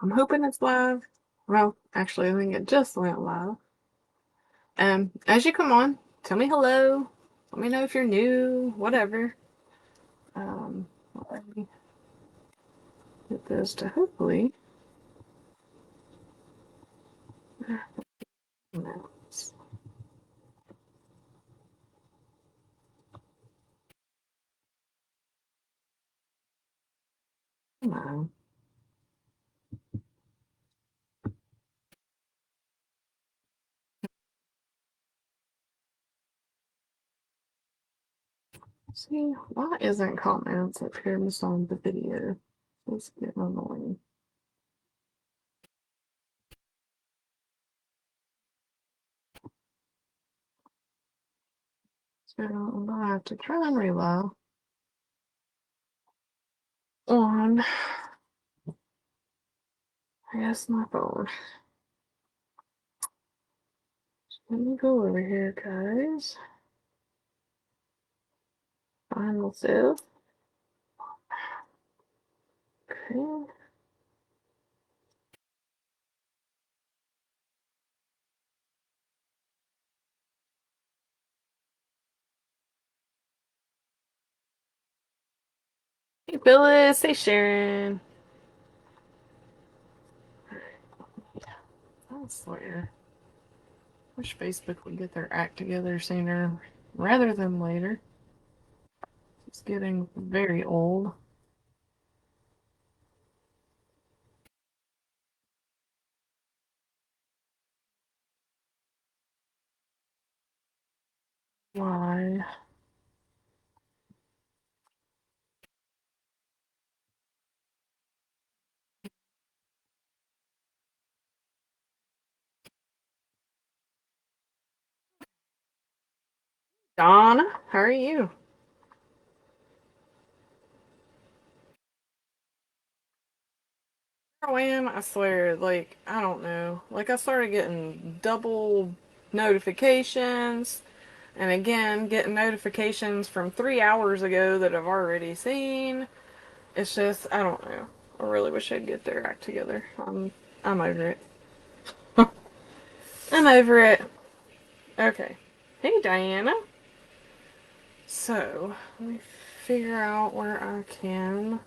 I'm hoping it's live. Well, actually, I think it just went live. As you come on, tell me hello. Let me know if you're new, whatever. Let me get this to hopefully announce. Come on. See, why isn't comments appearance on the video? It's getting annoying. So I'm gonna have to try and rely on, I guess, my phone. Let me go over here, guys. Final save. Okay. Hey Phyllis, hey Sharon. I swear. Wish Facebook would get their act together sooner rather than later. It's getting very old. Why? Donna, how are you? When I swear, like, I don't know. Like, I started getting double notifications, and again, getting notifications from 3 hours ago that I've already seen. It's just, I don't know. I really wish I'd get their act together. I'm over it. I'm over it. Okay. Hey, Diana. So, let me figure out where I can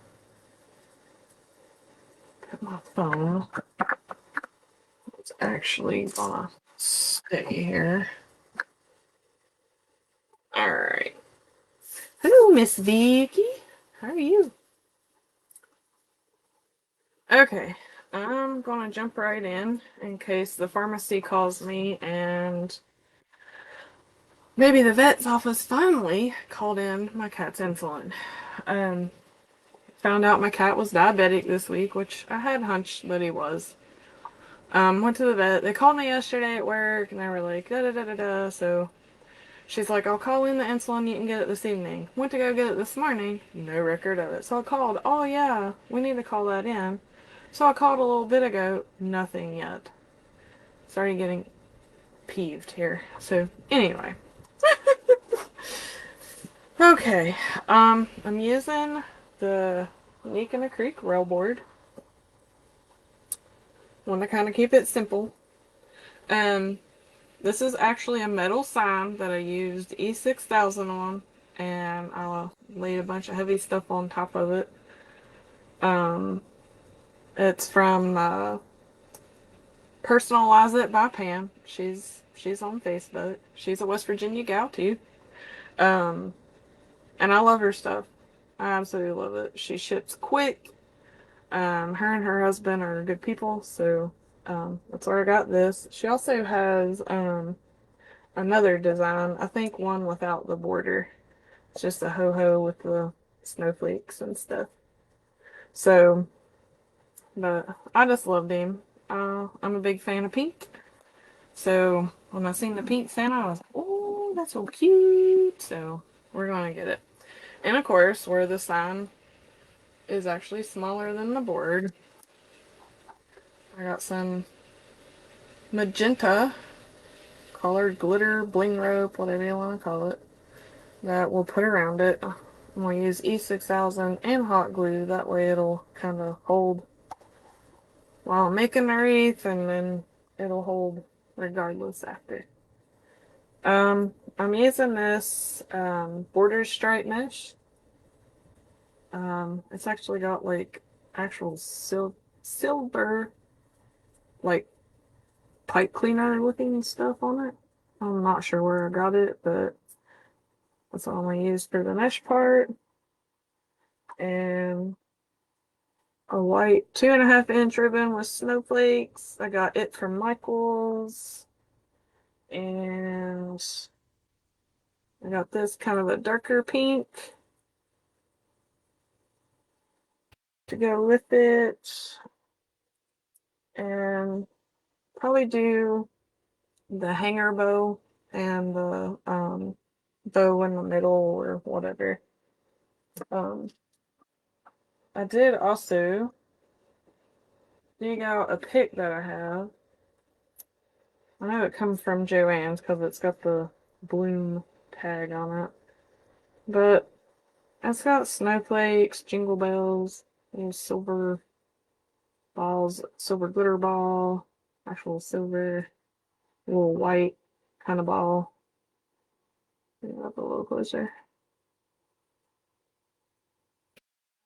put my phone. It's actually gonna stay here. Alright. Hello, Miss Vicky. How are you? Okay. I'm gonna jump right in case the pharmacy calls me and maybe the vet's office finally called in my cat's insulin. Um, Found out my cat was diabetic this week, which I had hunched that he was. Went to the vet. They called me yesterday at work and they were like, da da da da da. So she's like, I'll call in the insulin. You can get it this evening. Went to go get it this morning. No record of it. So I called. Oh, yeah, we need to call that in. So I called a little bit ago. Nothing yet. Started getting peeved here. So anyway. Okay. I'm using the Neek and a Creek rail board. Want to kind of keep it simple. Um, This is actually a metal sign that I used E6000 on, and I laid a bunch of heavy stuff on top of it. Um, it's from Personalize It by Pam. She's on Facebook. She's a West Virginia gal too. Um, and I love her stuff. I absolutely love it. She ships quick. Her and her husband are good people, so that's where I got this. She also has another design. I think one without the border. It's just a ho-ho with the snowflakes and stuff. So, but I just loved him. I'm a big fan of pink. So when I seen the pink Santa, I was like, oh, that's so cute. So we're going to get it. And of course, where the sign is actually smaller than the board, I got some magenta colored glitter bling rope, whatever you want to call it, that we'll put around it. I'm going to use E6000 and hot glue. That way it'll kind of hold while I'm making the wreath, and then it'll hold regardless after. I'm using this border stripe mesh. It's actually got like actual silver like pipe cleaner looking stuff on it. I'm not sure where I got it, but that's all I'm gonna use for the mesh part. And a white 2.5 inch ribbon with snowflakes. I got it from Michael's. And I got this kind of a darker pink to go with it. And probably do the hanger bow and the bow in the middle or whatever. I did also dig out a pick that I have. I know it comes from Joann's because it's got the bloom tag on it. But it's got snowflakes, jingle bells, little silver balls, silver glitter ball, actual silver, little white kind of ball. Bring it up a little closer.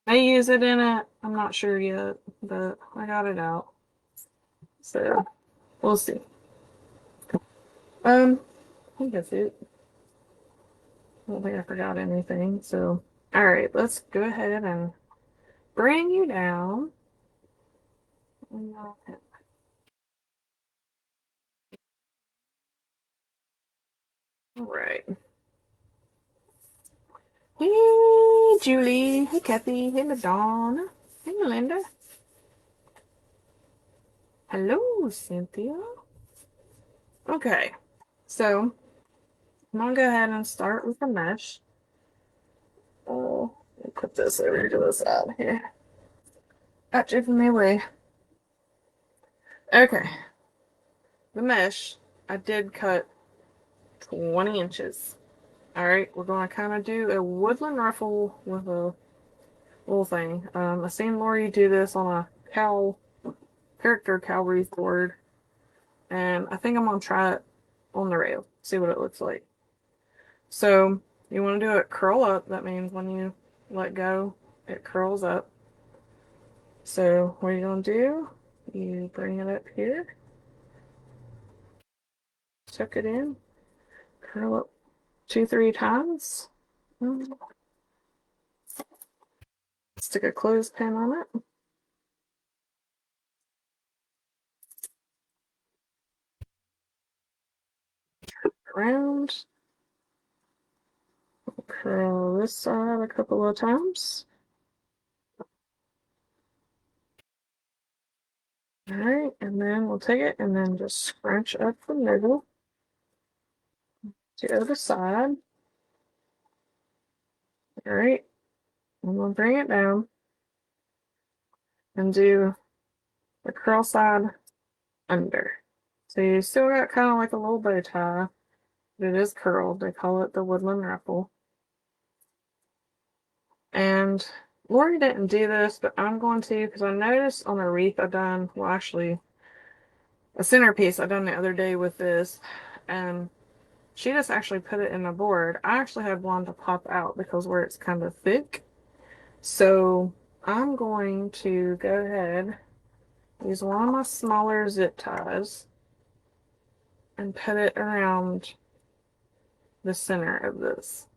I use it in it. I'm not sure yet, but I got it out. So we'll see. I think that's it. I don't think I forgot anything. So, all right, let's go ahead and bring you down. All right. Hey, Julie. Hey, Kathy. Hey, Madonna. Hey, Melinda. Hello, Cynthia. Okay, so I'm gonna go ahead and start with the mesh. Oh, let me put this over to the side here. Out of my way. Okay, the mesh, I did cut 20 inches. Alright, we're going to kind of do a woodland ruffle with a little thing. I've seen Lori do this on a character cow wreath board, and I think I'm going to try it on the rail, see what it looks like. So, you want to do it curl up. That means when you let go, it curls up. So, what you're going to do, you bring it up here, tuck it in, curl up 2-3 times. Stick a clothespin on it. Around. Curl this side a couple of times. Alright, and then we'll take it and then just scrunch up the middle to the other side. Alright, and we'll bring it down and do the curl side under. So you still got kind of like a little bow tie, but it is curled. They call it the woodland ruffle. And Lori didn't do this, but I'm going to because I noticed on a wreath I done, well, actually, a centerpiece I done the other day with this, and she just actually put it in the board. I actually had one to pop out because where it's kind of thick. So I'm going to go ahead, use one of my smaller zip ties, and put it around the center of this.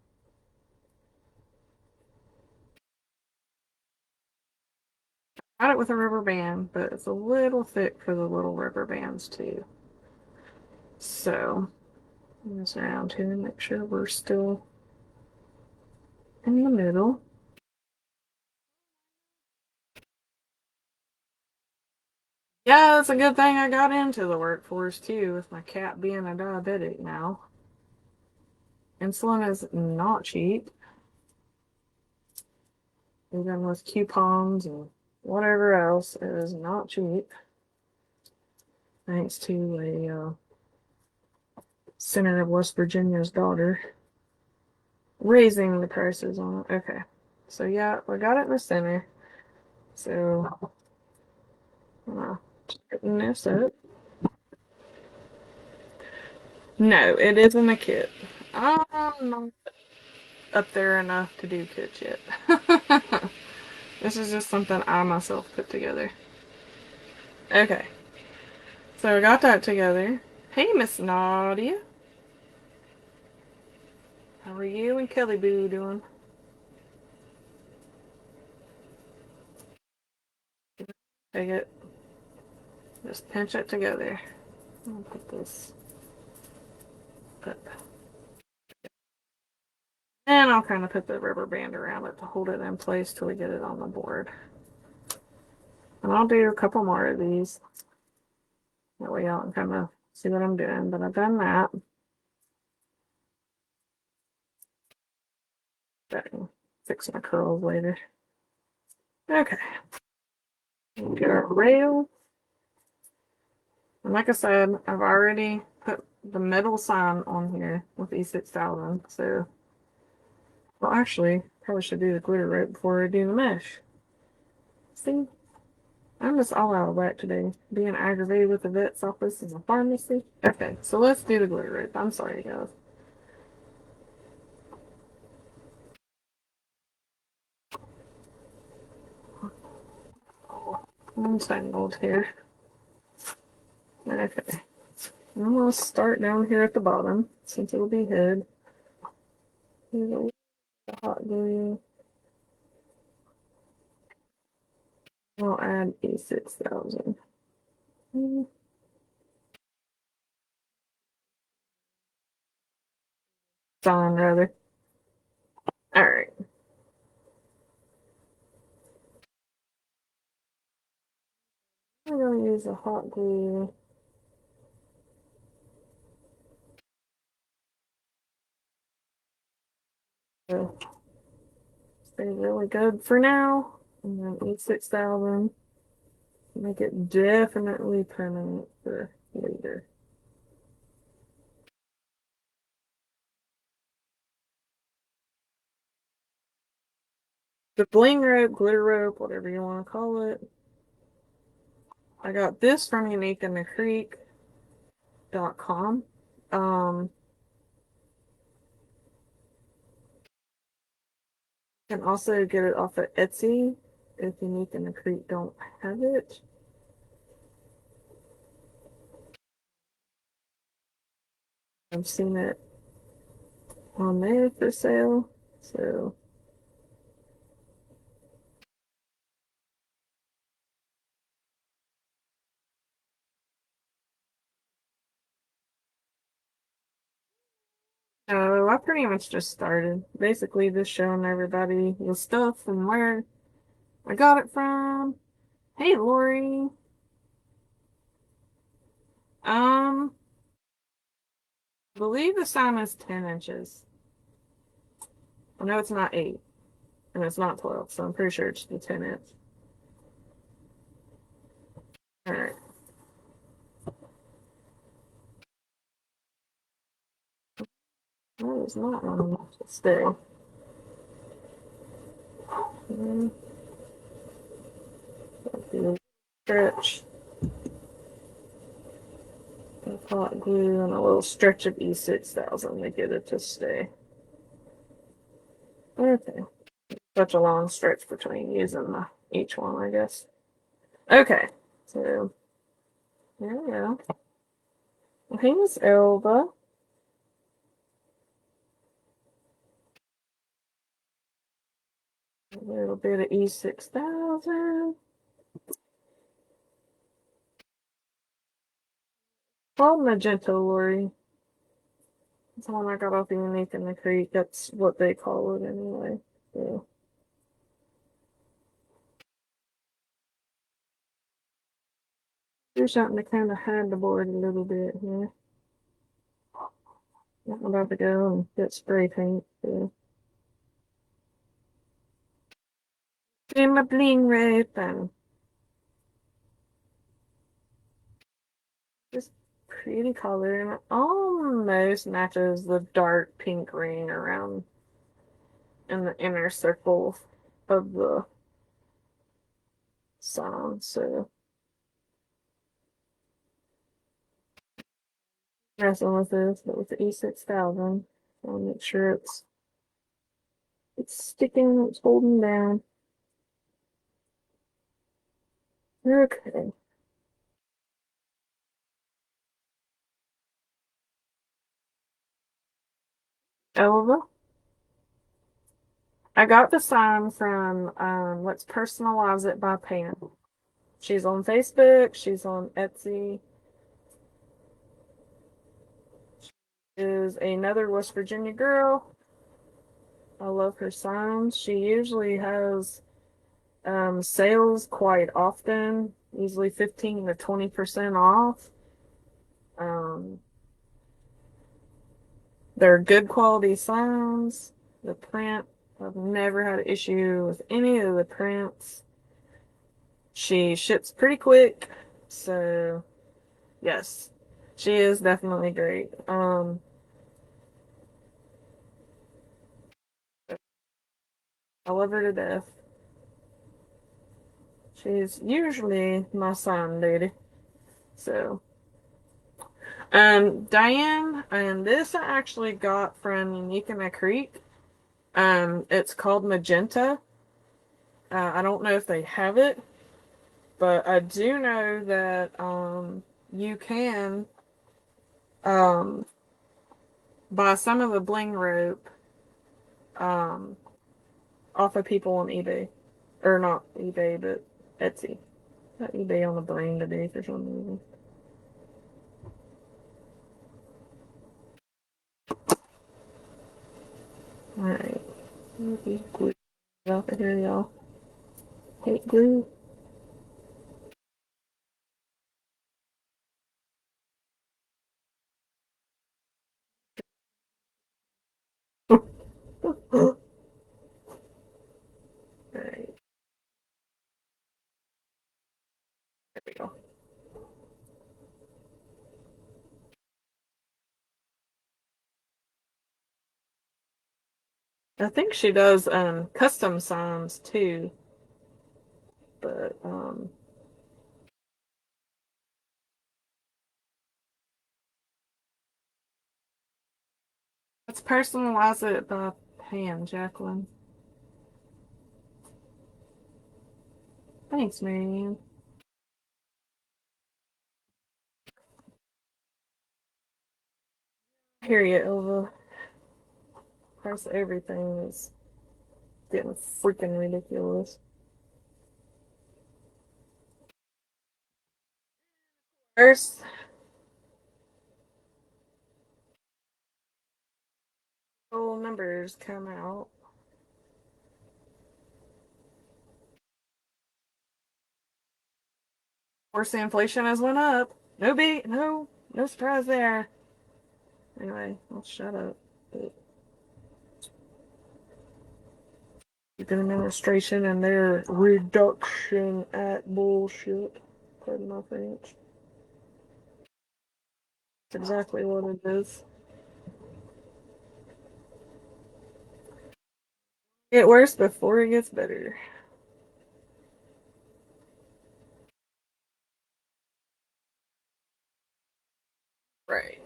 Got it with a rubber band, but it's a little thick for the little rubber bands too. So, this around here and make sure we're still in the middle. Yeah, it's a good thing I got into the workforce too, with my cat being a diabetic now. Insulin is not cheap, even with coupons and whatever else. It is not cheap. Thanks to a Senator of West Virginia's daughter raising the prices on it. Okay, so yeah, we got it in the center. So Putting this up. No, it isn't a kit. I'm not up there enough to do kits yet. This is just something I myself put together. Okay, so I got that together. Hey, Miss Nadia. How are you and Kelly Boo doing? Take it. Just pinch it together. I'll put this up. And I'll kind of put the rubber band around it to hold it in place till we get it on the board. And I'll do a couple more of these. That way y'all can kind of see what I'm doing. But I've done that. That can fix my curls later. Okay. Get our rail. And like I said, I've already put the metal sign on here with E6000. So, well, actually, probably should do the glitter rope before I do the mesh. See? I'm just all out of whack today, being aggravated with the vet's office and the pharmacy. Okay, so let's do the glitter rope. I'm sorry, guys. Oh, I'm tangled here. Okay. I'm going to start down here at the bottom, since it'll be head. Here's a little hot glue. I'll add E6000. Sign, rather. Alright. I'm going to use a hot glue. To stay really good for now. And then E6000. Make it definitely permanent for later. The bling rope, glitter rope, whatever you want to call it. I got this from uniqueinthecreek.com. You can also get it off of Etsy if Unique in the Creek don't have it. I've seen it on there for sale. So I pretty much just started. Basically just showing everybody the stuff and where I got it from. Hey Lori. I believe the sign is 10 inches. I know it's not 8 and it's not 12, so I'm pretty sure it's the 10 inch. Alright. That is not long enough to stay. Stretch. Hot glue and a little stretch of E6000 to get it to stay. Okay. Such a long stretch between using each one, I guess. Okay. So, there we go. Here's Elba. A little bit of E6000. Well, Magenta Lori. That's the one I got off the Unique in the Creek. That's what they call it anyway. So. Do something to kind of hide the board a little bit here. I'm about to go and get spray paint. So. Do my bling rope and just pretty color, and it almost matches the dark pink ring around in the inner circle of the sign. So Messing with this, but with the E6000, I'll make sure it's sticking, it's holding down. Okay. Elva. I got the sign from Let's Personalize It by Pam. She's on Facebook, she's on Etsy. Is another West Virginia girl. I love her signs. She usually has sales quite often, usually 15 to 20% off. Um, they're good quality signs. The print, I've never had an issue with any of the prints. She ships pretty quick, so yes, she is definitely great. I love her to death. She's usually my sign lady. So, Diane, and this I actually got from Unique in the Creek. It's called Magenta. I don't know if they have it, but I do know that you can um buy some of the bling rope um off of people on eBay, or not eBay, but Etsy. Got eBay on the brain today for some reason. All right, glue off of here, y'all. Hate glue. All right, there we go. I think she does custom signs too, but let's personalize it by hand, Jacqueline. Thanks, Marianne. Period, Ilva. Price of everything is getting freaking ridiculous. First, whole numbers come out. Of course, the inflation has went up. No surprise there. Anyway, I'll shut up. Keep administration and their reduction at bullshit. Pardon my French. That's exactly what it is. Get worse before it gets better. Right.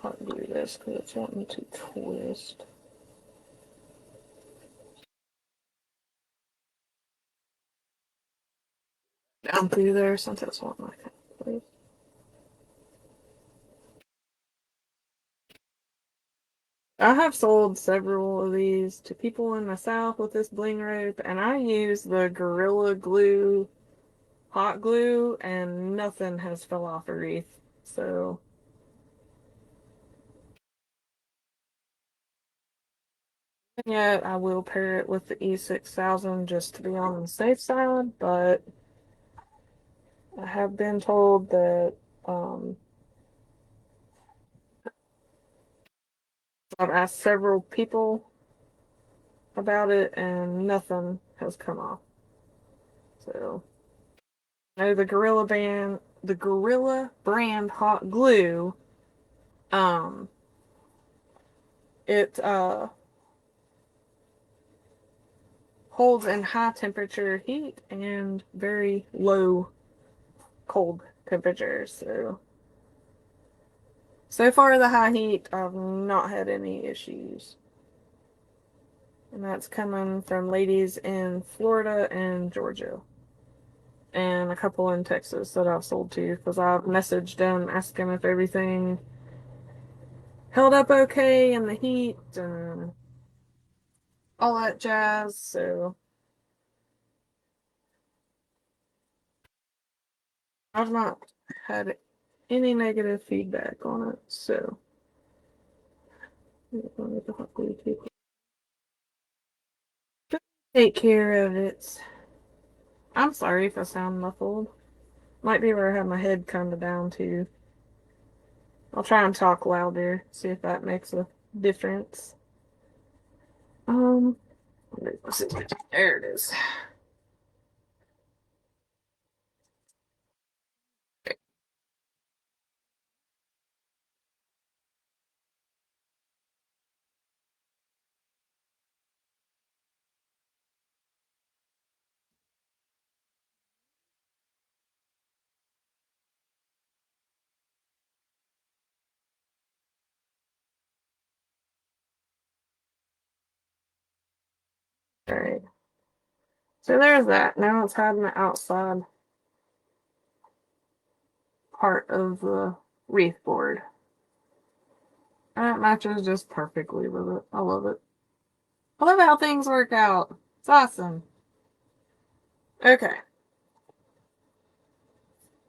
I'll do this because it's wanting to twist. Down through there since it's wanting like that. I have sold several of these to people in the South with this bling rope, and I use the Gorilla Glue hot glue, and nothing has fell off a wreath. So, yet I will pair it with the E6000 just to be on the safe side, but I have been told that um, I've asked several people about it, and nothing has come off. So, I know the Gorilla brand hot glue. Um, It holds in high temperature heat and very low cold temperatures. So far the high heat, I've not had any issues. And that's coming from ladies in Florida and Georgia. And a couple in Texas that I've sold to because I've messaged them asking if everything held up okay in the heat and all that jazz. So I've not had any negative feedback on it. So take care of it. I'm sorry if I sound muffled. Might be where I have my head kind of down too. I'll try and talk louder, see if that makes a difference. Um, let's see. There it is. All right. So there's that. Now it's hiding the outside part of the wreath board. And it matches just perfectly with it. I love it. I love how things work out. It's awesome. Okay.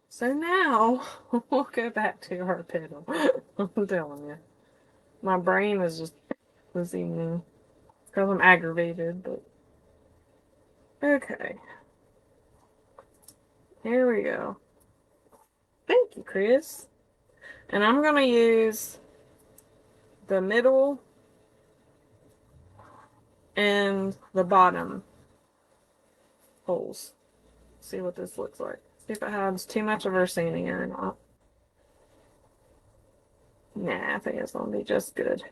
So now we'll go back to our pedal. I'm telling you. My brain is just this evening because I'm aggravated, but okay. Here we go. Thank you, Chris. And I'm going to use the middle and the bottom holes. See what this looks like. See if it has too much of our sanding or not. Nah, I think it's going to be just good.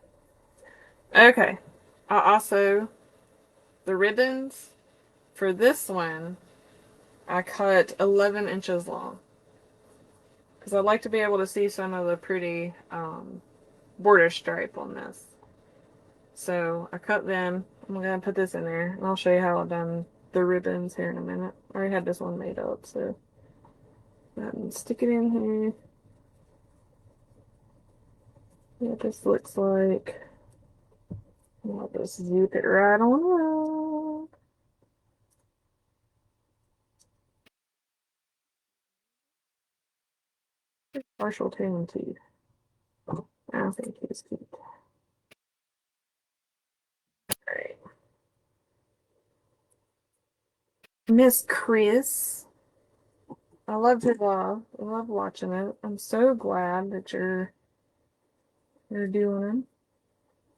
Okay. I also, the ribbons for this one, I cut 11 inches long. Because I'd like to be able to see some of the pretty border stripe on this. So I cut them. I'm going to put this in there. And I'll show you how I've done the ribbons here in a minute. I already had this one made up, so stick it in here. What this looks like. I'll just zip it right on up. Partial tan too. I think he's cute. Alright. Miss Chris. I love his vlog. I love watching it. I'm so glad that you're doing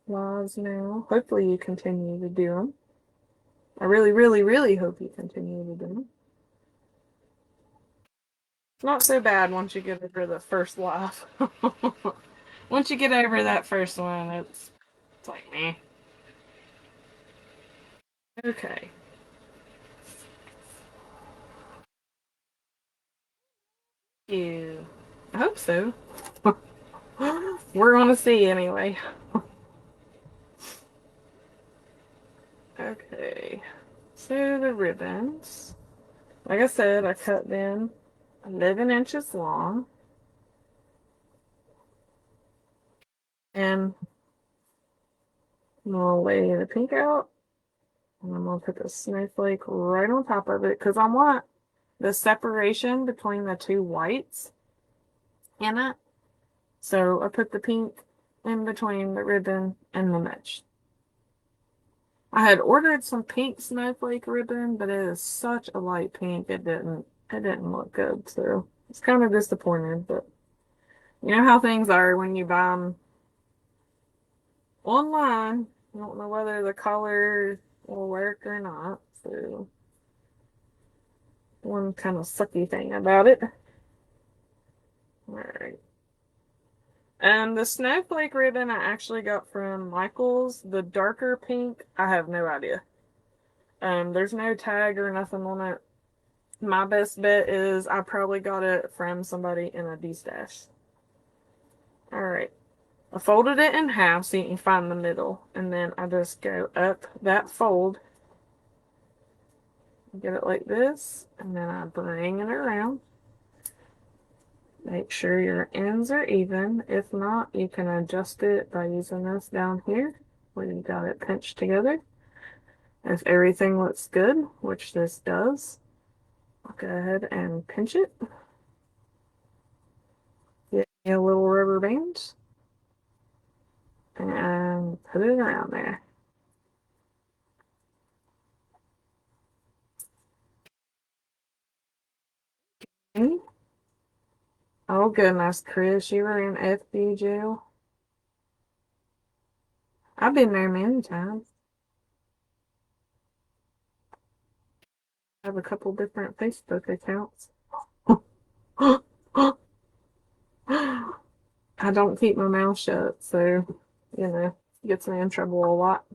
lives now. Hopefully you continue to do them. I really, really, really hope you continue to do them. It's not so bad once you get over the first live. Once you get over that first one, it's like me. Okay. You. I hope so. We're gonna see anyway. Okay. So the ribbons. Like I said, I cut them 11 inches long. And I'm gonna lay the pink out. And I'm gonna put the snowflake right on top of it because I want the separation between the two whites in it. So I put the pink in between the ribbon and the mesh. I had ordered some pink snowflake ribbon, but it is such a light pink it didn't look good. So it's kind of disappointed, but you know how things are when you buy them online. You don't know whether the color will work or not. So one kind of sucky thing about it. All right. And the snowflake ribbon I actually got from Michael's. The darker pink, I have no idea. There's no tag or nothing on it. My best bet is I probably got it from somebody in a D-stash. Alright. I folded it in half so you can find the middle. And then I just go up that fold. Get it like this. And then I bring it around. Make sure your ends are even. If not, you can adjust it by using this down here where you got it pinched together. If everything looks good, which this does, I'll go ahead and pinch it. Get a little rubber band and put it around there. Okay. Oh goodness, Chris, you were in FB jail. I've been there many times. I have a couple different Facebook accounts. I don't keep my mouth shut, so, gets me in trouble a lot.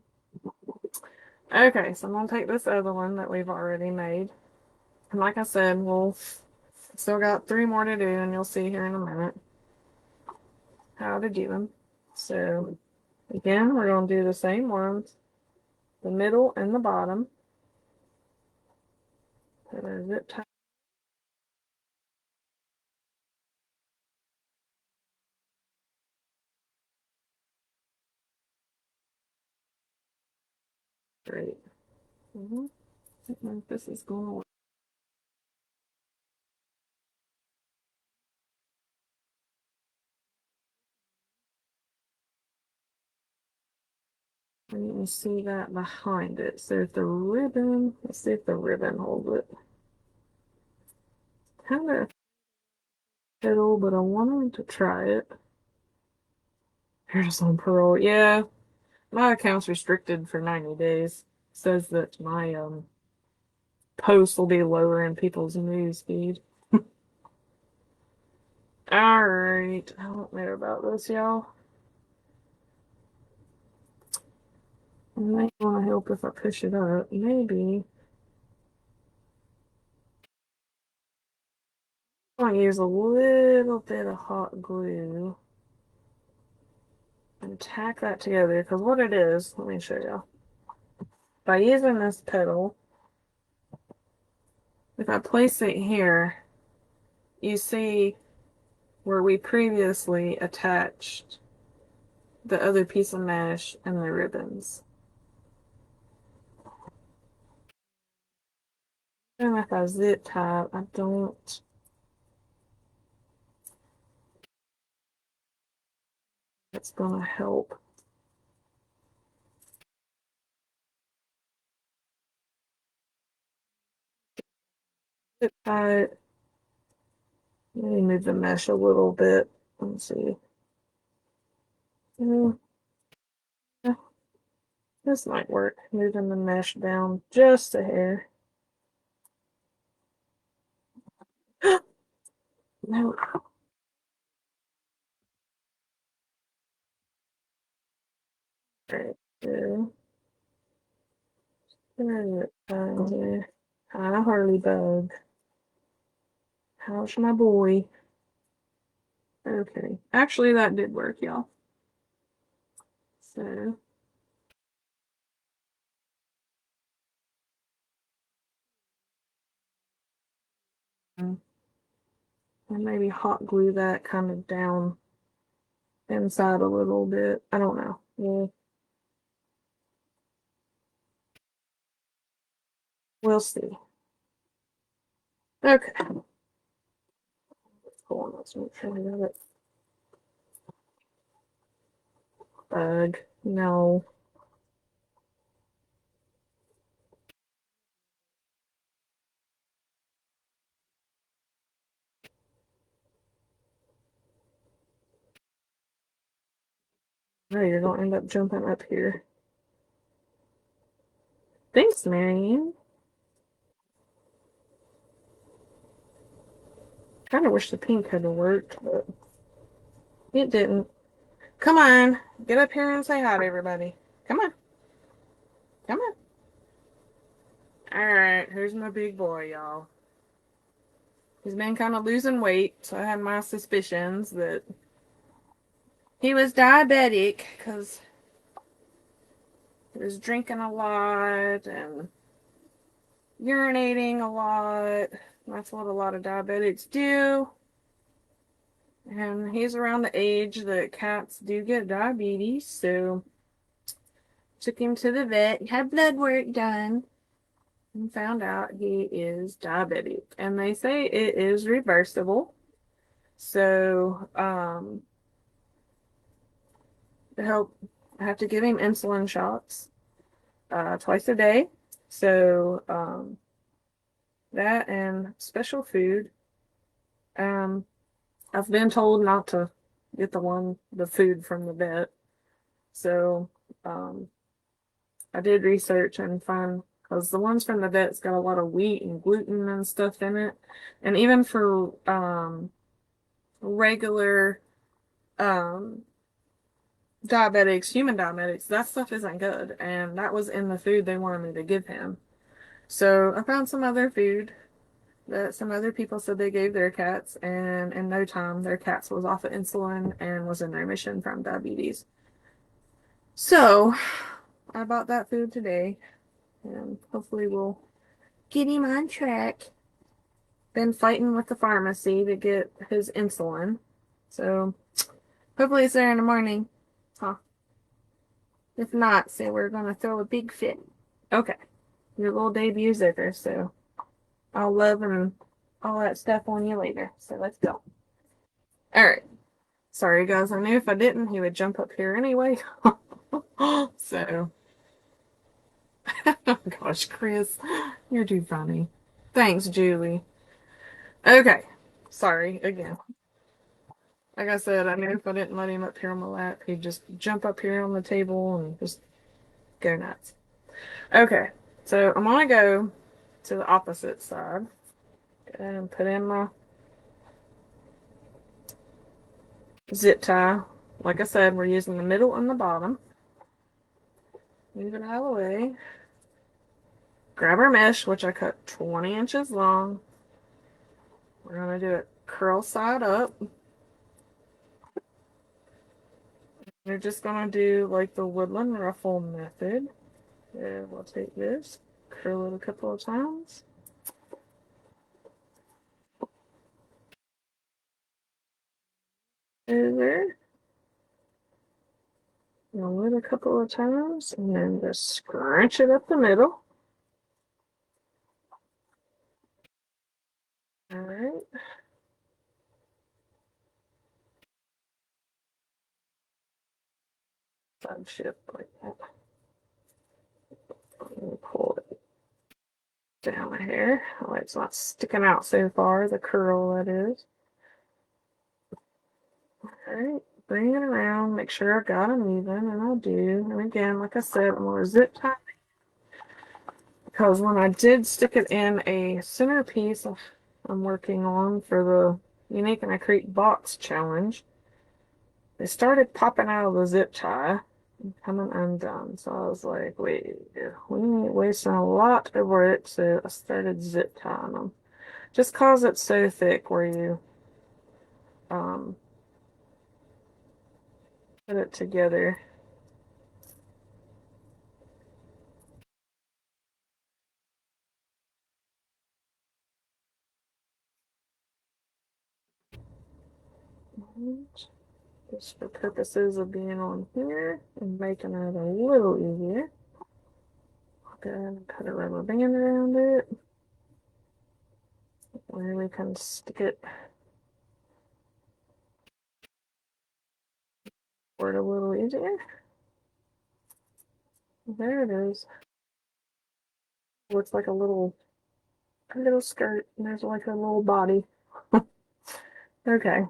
Okay, so I'm going to take this other one that we've already made. And like I said, we'll still got 3 more to do, and you'll see here in a minute how to do them. So, again, we're going to do the same ones, the middle and the bottom. Put a zip tie. Great. I don't know if this is going to work. And you can see that behind it. So if the ribbon, let's see if the ribbon holds it. Kind of fiddle, but I wanted to try it. Here's on parole. Yeah, my account's restricted for 90 days. Says that my posts will be lower in people's news feed. Alright, I don't know about this, y'all. I might want to help if I push it up. Maybe. I'm going to use a little bit of hot glue and tack that together, because what it is, let me show you. By using this pedal, if I place it here, you see where we previously attached the other piece of mesh and the ribbons. And if I zip tie, I don't. It's gonna help. Zip tie. Let me move the mesh a little bit. Let's see. Mm, yeah, this might work. Moving the mesh down just a hair. No. Right there. There it is. Hi, Harley Bug. How's my boy? Okay. Actually, that did work, y'all. So, and maybe hot glue that kind of down inside a little bit. I don't know. We'll see. Okay. Hold on, let's make sure we got it. Bug. No. No, you're gonna end up jumping up here. Thanks, Marianne. Kind of wish the pink had worked, but It didn't. Come on. Get up here and say hi to everybody. Come on. Come on. Alright, here's my big boy, y'all. He's been kind of losing weight, so I had my suspicions that he was diabetic because he was drinking a lot and urinating a lot. That's what a lot of diabetics do. And he's around the age that cats do get diabetes, so took him to the vet, had blood work done, and found out he is diabetic. And they say it is reversible. So, to help, I have to give him insulin shots twice a day. So, that and special food. Um, I've been told not to get the food from the vet. So, um, I did research and find, because the ones from the vet's got a lot of wheat and gluten and stuff in it. And even for regular um, diabetics, human diabetics, that stuff isn't good. And that was in the food they wanted me to give him. So I found some other food that some other people said they gave their cats, and in no time their cats was off of insulin and was in remission from diabetes. So I bought that food today, and hopefully we'll get him on track. Been fighting with the pharmacy to get his insulin. So hopefully it's there in the morning. Huh. If not, say we're gonna throw a big fit. Okay. Your little debut's over, so I'll love and all that stuff on you later. So let's go. Alright. Sorry guys, I knew if I didn't he would jump up here anyway. So oh gosh, Chris, you're too funny. Thanks, Julie. Okay. Sorry again. Like I said, I knew if I didn't let him up here on my lap, he'd just jump up here on the table and just go nuts. Okay, so I'm gonna go to the opposite side and put in my zip tie. Like I said, we're using the middle and the bottom. Move it out of the way. Grab our mesh, which I cut 20 inches long. We're gonna do it curl side up. We're just gonna do like the woodland ruffle method. And we'll take this, curl it a couple of times. Over. Roll it a couple of times and then just scrunch it up the middle. All right. Side shift like that. And pull it down here. Oh, it's not sticking out so far, the curl that is. All right. Bring it around, make sure I got them even, and I do. And again, like I said, I'm going to zip tie because when I did stick it in a centerpiece I'm working on for the Unique and I Create Box Challenge, they started popping out of the zip tie and coming undone. So I was like, wait, we ain't wasting a lot of work. So I started zip tying them. Just cause it's so thick where you um, put it together. Just for purposes of being on here and making it a little easier. I'll go ahead and put a rubber band around it where we can stick it for it a little easier. There it is. Looks like a little skirt, and there's like a little body. Okay.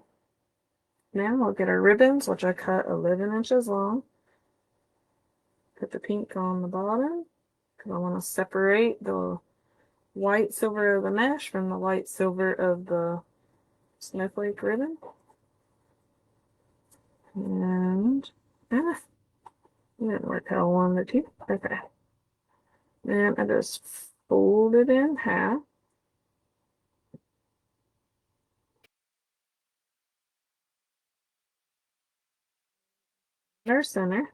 Now we'll get our ribbons, which I cut 11 inches long. Put the pink on the bottom because I want to separate the white silver of the mesh from the white silver of the snowflake ribbon. And it didn't work how I wanted it to. Okay. Then I just fold it in half. Their center.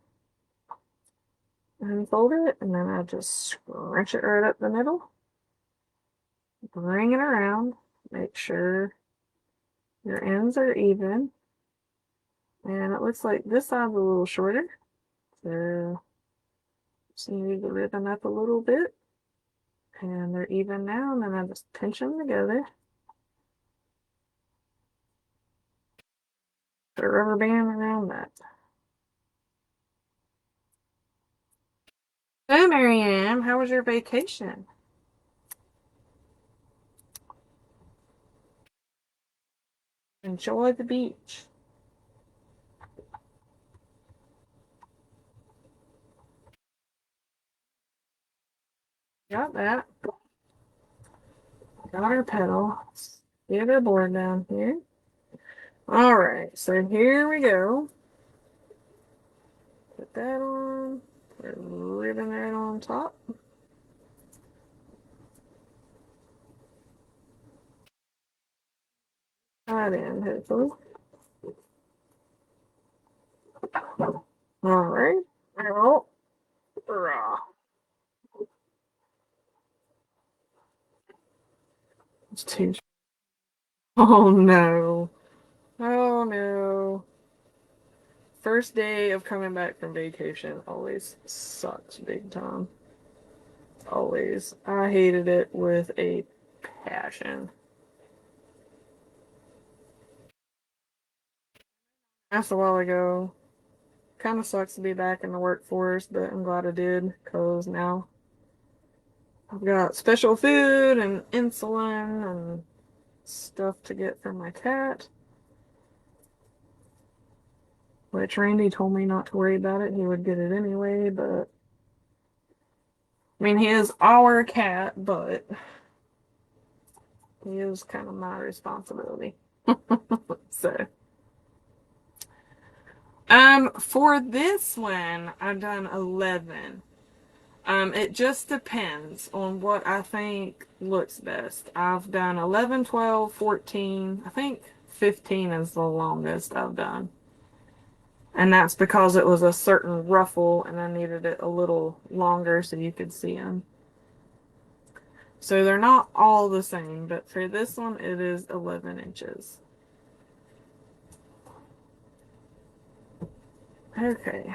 And fold it, and then I just scrunch it right up the middle. Bring it around. Make sure your ends are even. And it looks like this side's a little shorter. So just move the ribbon up a little bit. And they're even now, and then I just pinch them together. Put a rubber band around that. So, Marianne, how was your vacation? Enjoy the beach. Got that. Got our pedal. Get our board down here. All right, so here we go. Put that on. Put a ribbon right on top. Right in, hopefully. All right. Oh, rah. It's too. Oh no. Oh no. First day of coming back from vacation always sucks big time. Always. I hated it with a passion. That's a while ago. Kind of sucks to be back in the workforce, but I'm glad I did because now I've got special food and insulin and stuff to get for my cat, which Randy told me not to worry about it. He would get it anyway, but I mean, he is our cat, but he is kind of my responsibility. So, for this one, I've done 11. It just depends on what I think looks best. I've done 11, 12, 14. I think 15 is the longest I've done. And that's because it was a certain ruffle and I needed it a little longer so you could see them. So they're not all the same, but for this one, it is 11 inches. Okay.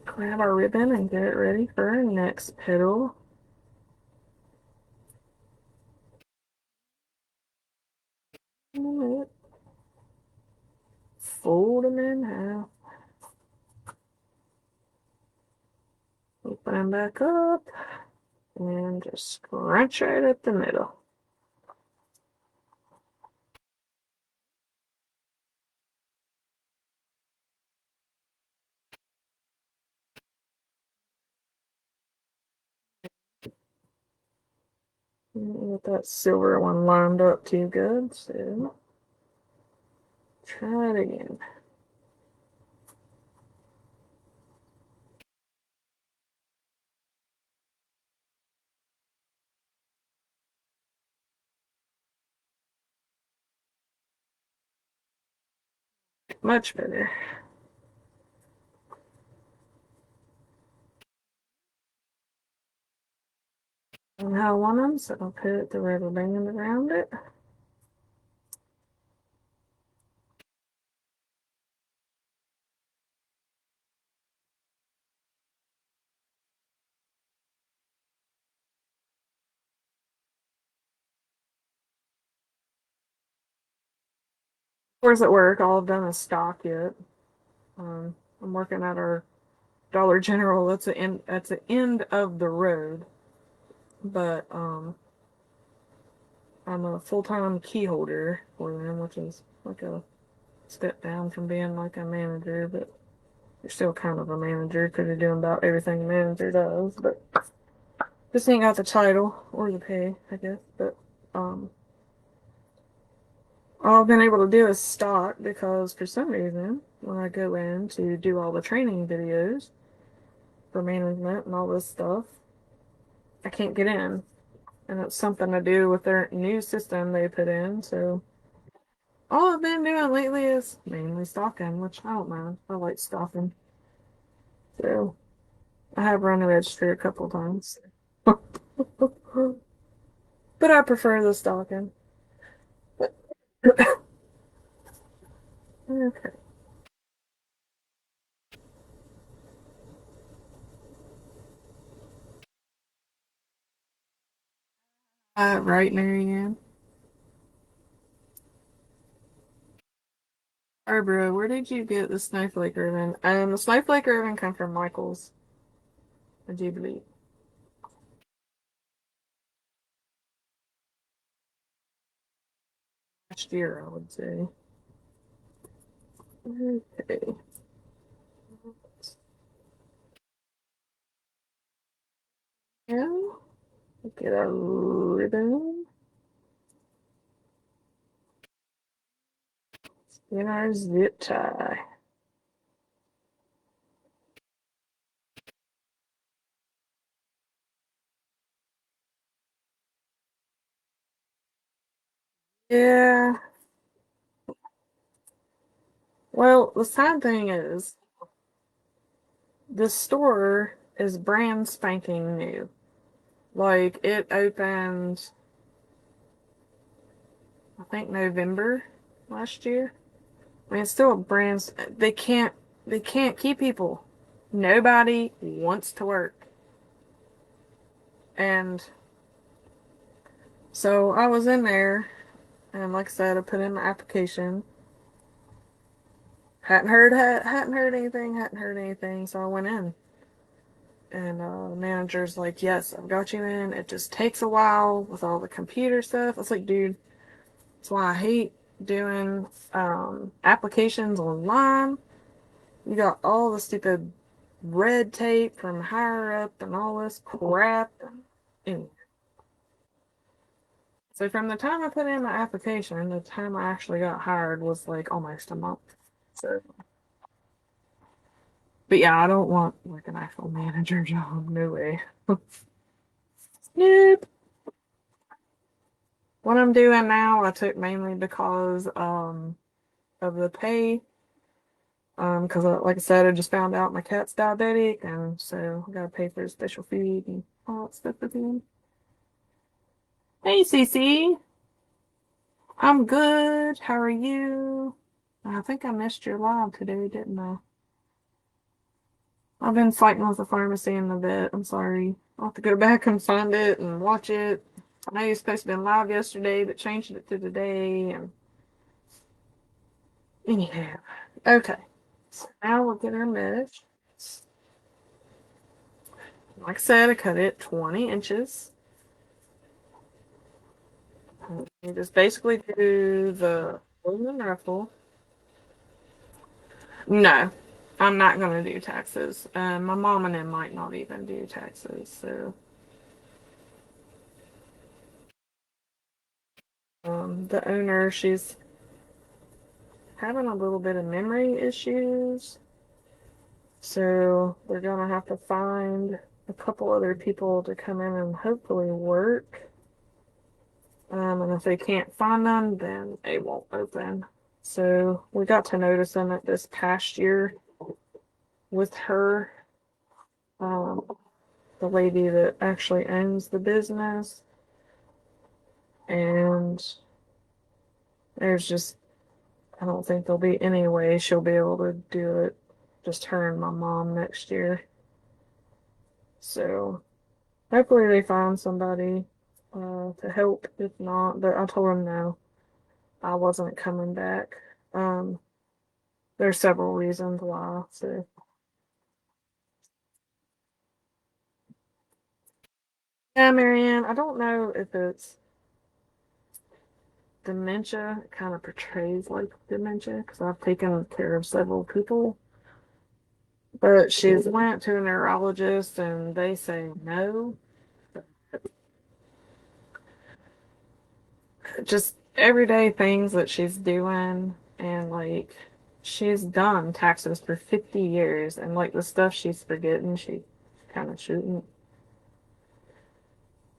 Grab our ribbon and get it ready for our next petal. Fold them in half. Open them back up. And just scrunch right up the middle. Get that silver one lined up too good, so try it again. Much better. And how I want them, so I'll put the rubber band around it. Of course, at work, all I've done is stock yet. I'm working at our Dollar General. That's the end of the road, but I'm a full-time key holder for them, which is like a step down from being like a manager, but you're still kind of a manager because you're doing about everything a manager does. But just ain't got the title or the pay, I guess. But um, all I've been able to do is stock because for some reason, when I go in to do all the training videos for management and all this stuff, I can't get in. And it's something to do with their new system they put in. So all I've been doing lately is mainly stalking, which I don't mind. I like stalking. So I have run the registry a couple times. But I prefer the stalking. Okay. Right, Marianne. Barbara, where did you get the snowflake ribbon? The snowflake ribbon come from Michael's, I do believe. Last year, I would say. Okay. Yeah. Get a ribbon. In our zip tie. Yeah. Well, the sad thing is, the store is brand spanking new. Like, it opened, I think, November last year. I mean, it's still a brand. They can't keep people. Nobody wants to work. And so I was in there, and like I said, I put in my application. Hadn't heard anything. Hadn't heard anything. So I went in, and the manager's like, "Yes, I've got you in. It just takes a while with all the computer stuff." I was like, "Dude, that's why I hate doing applications online. You got all the stupid red tape from higher up and all this crap." And so from the time I put in my application, the time I actually got hired was like almost a month. So, but yeah, I don't want like an actual manager job. No way. Nope. What I'm doing now, I took mainly because of the pay. Because like I said, I just found out my cat's diabetic, and so I gotta pay for his special feed and all that stuff with him. Hey, Cece, I'm good. How are you? I think I missed your live today, didn't I? I've been fighting with the pharmacy and the vet. I'm sorry. I'll have to go back and find it and watch it. I know you're supposed to be live yesterday, but changed it to today. And anyhow, okay. So now we'll get our mesh. Like I said, I cut it 20 inches. You just basically do the golden ruffle. No, I'm not going to do taxes. My mom and them might not even do taxes. So the owner, she's having a little bit of memory issues. So we're going to have to find a couple other people to come in and hopefully work. And if they can't find them, then they won't open. So we got to notice them at this past year with her, um, the lady that actually owns the business. And there's just, I don't think there'll be any way she'll be able to do it. Just her and my mom next year. So hopefully they find somebody to help. If not, but I told them no, I wasn't coming back. Um, there's several reasons why. So yeah, Marianne, I don't know if it's dementia. It kind of portrays like dementia because I've taken care of several people. But she's went to a neurologist and they say no. Just everyday things that she's doing, and like she's done taxes for 50 years, and like the stuff she's forgetting, she kind of shouldn't.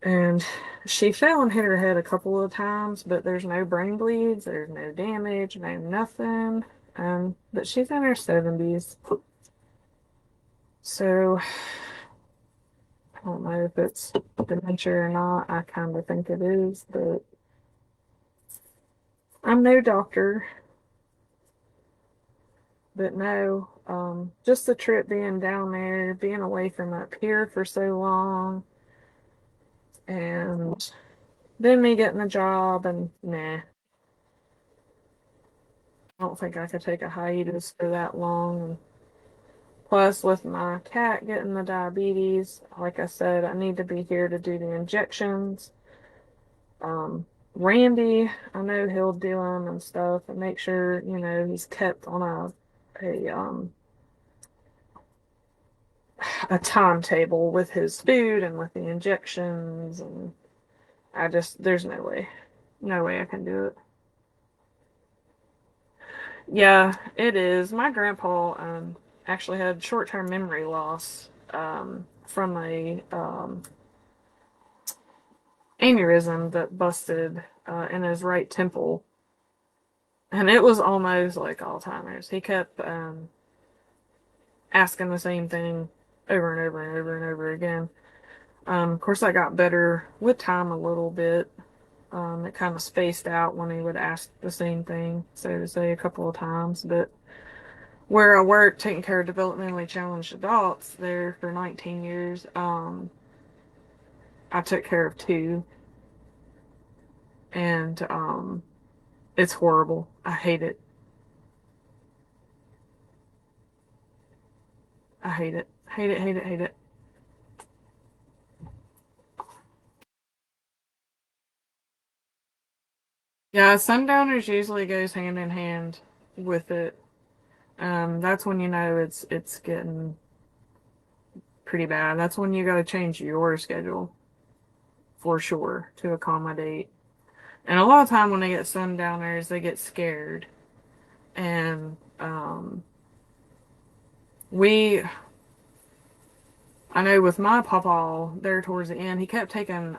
And she fell and hit her head a couple of times, but there's no brain bleeds, there's no damage, no nothing. But she's in her 70s, so I don't know if it's dementia or not. I kind of think it is, but I'm no doctor. But no, just the trip being down there, being away from up here for so long, and then me getting a job, and nah, I don't think I could take a hiatus for that long. Plus, with my cat getting the diabetes, like I said, I need to be here to do the injections. Um, Randy, I know he'll do them and stuff, and make sure he's kept on a timetable with his food and with the injections, and there's no way I can do it. Yeah, it is. My grandpa actually had short-term memory loss from a aneurysm that busted in his right temple, and it was almost like Alzheimer's. He kept asking the same thing over and over and over and over again. Of course, I got better with time a little bit. It kind of spaced out when he would ask the same thing, so to say, a couple of times. But where I worked taking care of developmentally challenged adults there for 19 years, I took care of two, and it's horrible. I hate it. I hate it. Hate it, hate it, hate it. Yeah, sundowners usually goes hand in hand with it. That's when you know it's getting pretty bad. That's when you got to change your schedule for sure to accommodate. And a lot of time when they get sundowners, they get scared. And we, I know with my papa there towards the end, he kept taking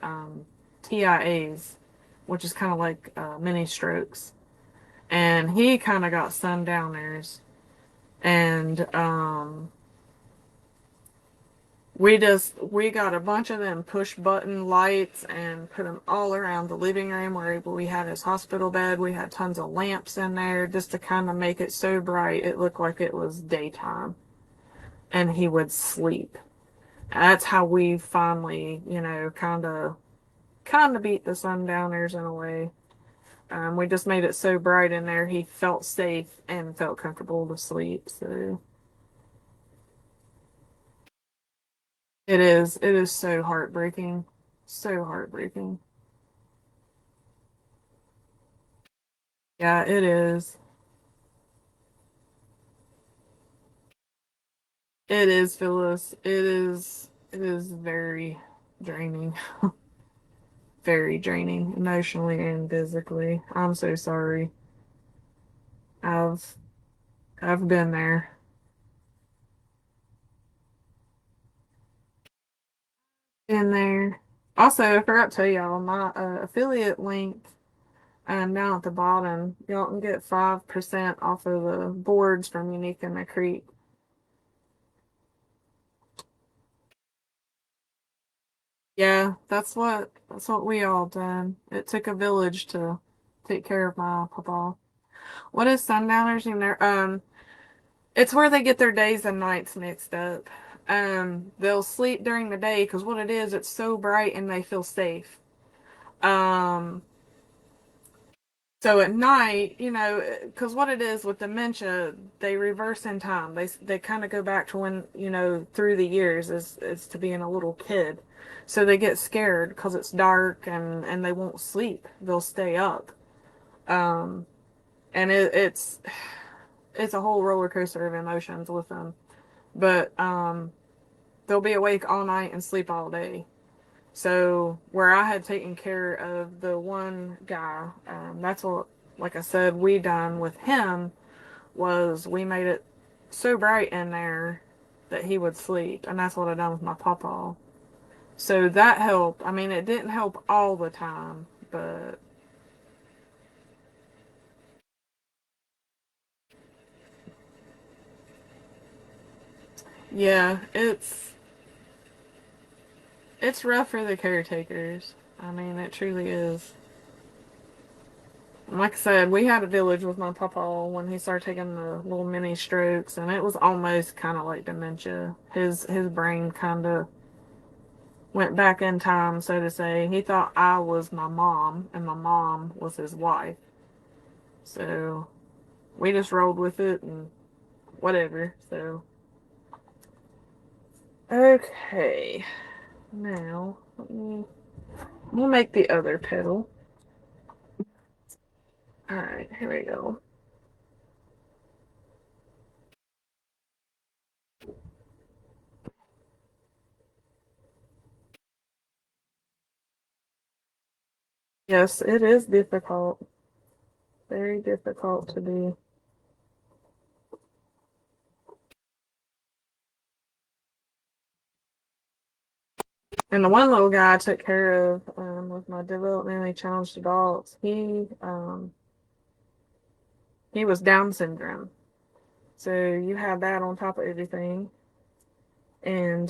TIAs, which is kind of like mini strokes. And he kind of got sundowners. And we got a bunch of them push button lights and put them all around the living room where we had his hospital bed. We had tons of lamps in there just to kind of make it so bright it looked like it was daytime. And he would sleep. That's how we finally, kind of beat the sundowners in a way. We just made it so bright in there he felt safe and felt comfortable to sleep. So it is. It is so heartbreaking. So heartbreaking. Yeah, it is. It is, Phyllis. It is. It is very draining. Very draining, emotionally and physically. I'm so sorry. I've I've been there. Been there. Also, I forgot to tell y'all my affiliate link down at the bottom. Y'all can get 5% off of the boards from Unique in the Creek. Yeah, that's what we all done. It took a village to take care of my papa. What is sundowners in there? It's where they get their days and nights mixed up. They'll sleep during the day because what it is, it's so bright and they feel safe. Um, so at night, because what it is with dementia, they reverse in time. They kind of go back to when through the years as to being a little kid. So they get scared because it's dark and they won't sleep. They'll stay up. Um, and it's a whole roller coaster of emotions with them. But they'll be awake all night and sleep all day. So where I had taken care of the one guy, that's what, like I said, we done with him was we made it so bright in there that he would sleep, and that's what I done with my pawpaw. So that helped. I mean, it didn't help all the time, but yeah, it's rough for the caretakers. I mean, it truly is. Like I said, we had a village with my papa when he started taking the little mini strokes, and it was almost kind of like dementia. His brain kind of went back in time, so to say. He thought I was my mom, and my mom was his wife. So we just rolled with it and whatever. So okay, now we'll make the other petal. All right, here we go. Yes, it is difficult. Very difficult to do. And the one little guy I took care of with my developmentally challenged adults, he was Down syndrome. So you have that on top of everything, and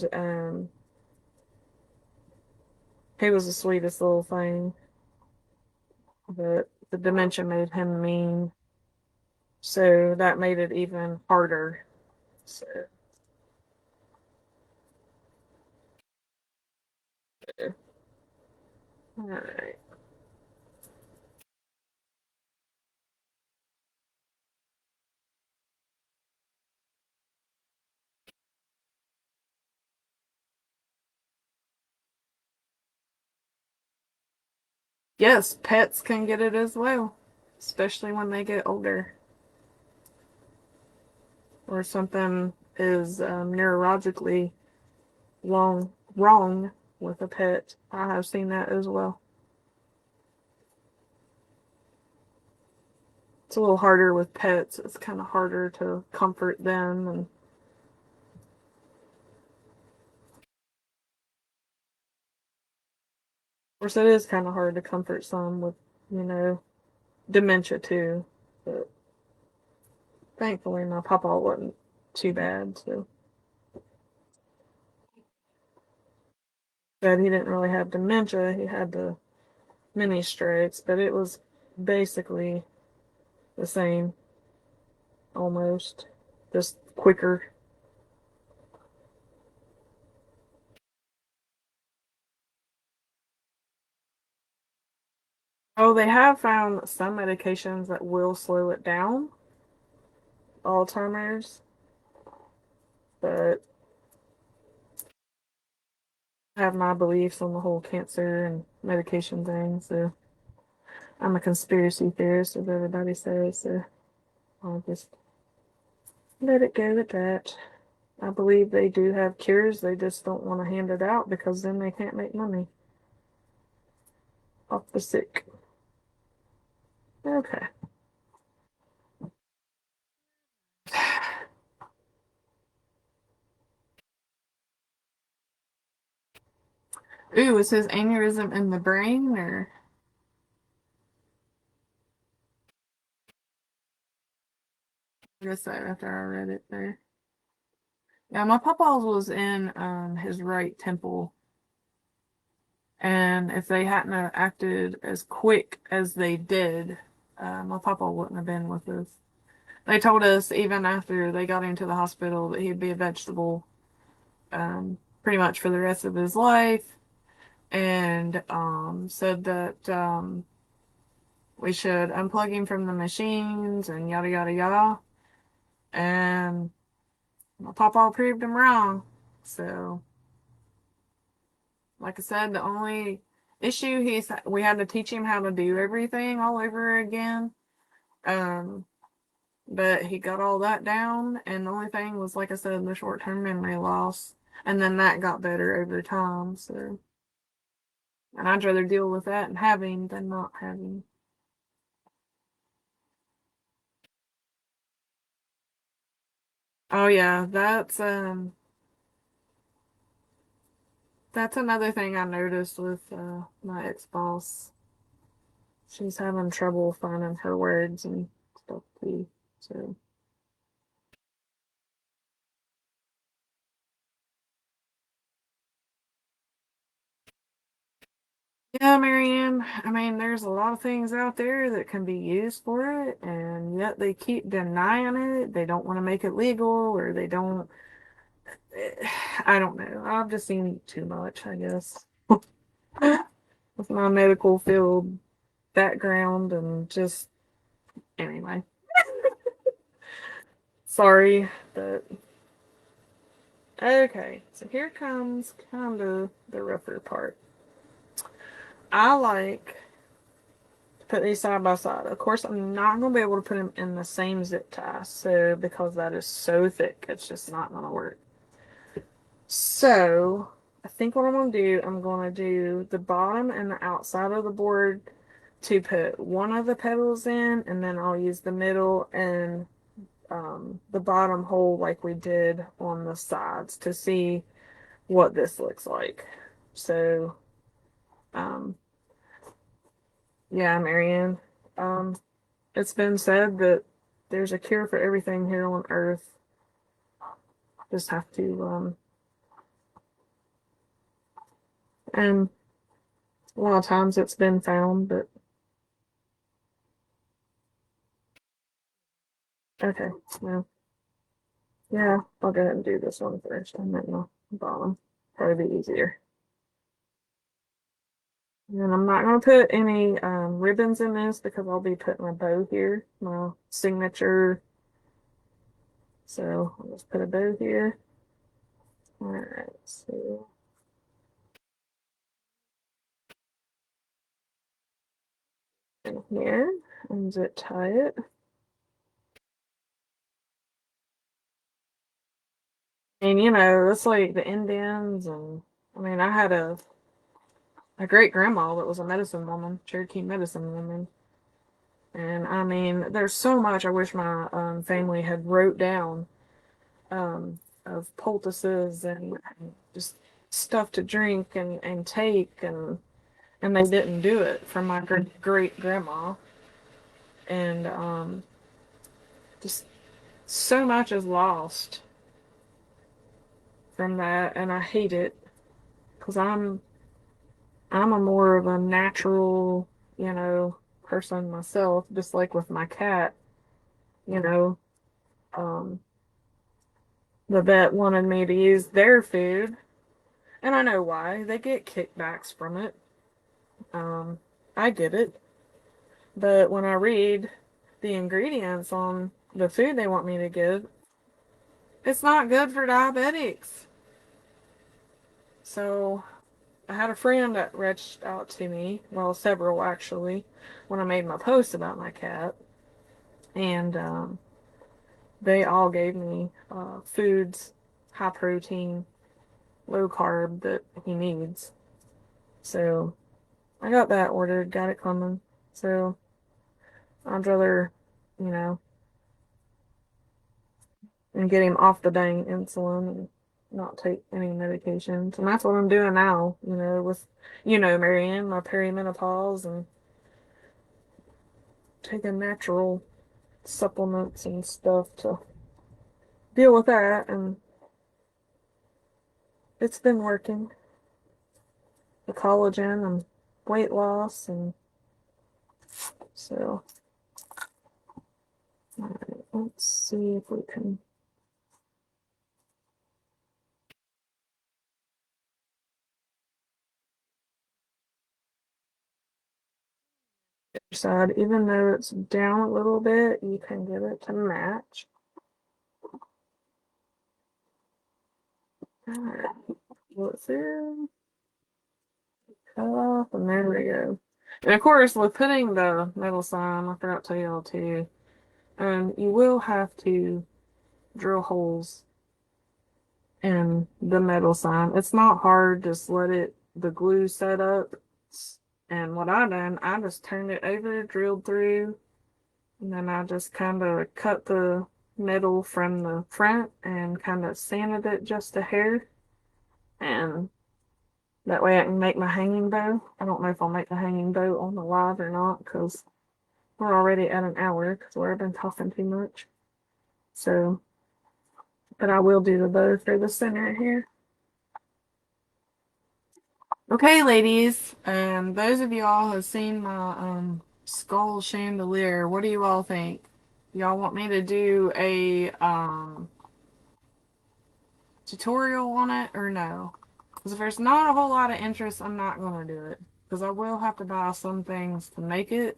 he was the sweetest little thing. But the dementia made him mean, so that made it even harder. So, all right. Yes, pets can get it as well, especially when they get older or something is neurologically wrong with a pet. I have seen that as well. It's a little harder with pets. It's kind of harder to comfort them, and of course, it is kind of hard to comfort some with, you know, dementia too. But thankfully, my papa wasn't too bad, so but he didn't really have dementia. He had the mini strokes, but it was basically the same, almost, just quicker. Oh, they have found some medications that will slow it down, Alzheimer's, but I have my beliefs on the whole cancer and medication thing, so I'm a conspiracy theorist, as everybody says, so I'll just let it go at that. I believe they do have cures, they just don't want to hand it out because then they can't make money off the sick. Okay. Ooh, it says aneurysm in the brain, or I guess that after I read it there. Yeah, my papa's was in his right temple, and if they hadn't have acted as quick as they did, my papa wouldn't have been with us. They told us even after they got into the hospital that he'd be a vegetable pretty much for the rest of his life, and said that we should unplug him from the machines and yada yada yada. And my papa proved him wrong. So, like I said, the only issue we had to teach him how to do everything all over again. Um, but he got all that down, and the only thing was, like I said, the short term memory loss, and then that got better over time. So And I'd rather deal with that and having than not having. Oh yeah, that's another thing I noticed with my ex-boss. She's having trouble finding her words and stuff too. So yeah, Marianne. I mean, there's a lot of things out there that can be used for it, and yet they keep denying it. They don't want to make it legal, or they don't. I don't know. I've just seen too much, I guess, with my medical field background, and just anyway. Sorry, but okay. So here comes kind of the rougher part. I like put these side by side. Of course, I'm not going to be able to put them in the same zip tie, so because that is so thick, it's just not going to work. So, I think what I'm going to do, I'm going to do the bottom and the outside of the board to put one of the petals in, and then I'll use the middle and the bottom hole like we did on the sides to see what this looks like. So, um, yeah, Marianne. Um, It's been said that there's a cure for everything here on Earth. Just have to, and a lot of times it's been found, but okay. Well, yeah, I'll go ahead and do this one first and then the bottom. Probably be easier. And I'm not going to put any ribbons in this because I'll be putting a bow here, my signature. So I'll just put a bow here. All right, so in here and zip tie it. And you know, it's like the Indians, and I mean, I had a great grandma that was a medicine woman, Cherokee medicine woman, and I mean, there's so much I wish my family had wrote down of poultices and just stuff to drink and take, and they didn't do it from my great grandma, and just so much is lost from that, and I hate it because I'm a more of a natural, you know, person myself, just like with my cat, you know. Um, the vet wanted me to use their food, and I know why. They get kickbacks from it. Um, I get it. But when I read the ingredients on the food they want me to give, it's not good for diabetics. So I had a friend that reached out to me, well, several actually, when I made my post about my cat. And they all gave me foods, high protein, low carb that he needs. So I got that ordered, got it coming. So I'd rather, you know, and get him off the dang insulin and not take any medications. And that's what I'm doing now, you know, with, you know, Marianne, my perimenopause and taking natural supplements and stuff to deal with that. And it's been working. The collagen and weight loss. And so, all right, let's see if we can side, even though it's down a little bit, you can get it to match. All right, let's see. Cut off, and there we go. And of course, with putting the metal sign, I forgot to tell y'all too, you will have to drill holes in the metal sign. It's not hard, just let it, the glue set up, And what I done, I just turned it over, drilled through, and then I just kind of cut the metal from the front and kind of sanded it just a hair. And that way I can make my hanging bow. I don't know if I'll make the hanging bow on the live or not because we're already at an hour because we've been talking too much. So, but I will do the bow for the center here. Okay, ladies, those of y'all who have seen my skull chandelier, what do you all think? Y'all want me to do a tutorial on it or no? Because if there's not a whole lot of interest, I'm not going to do it. Because I will have to buy some things to make it.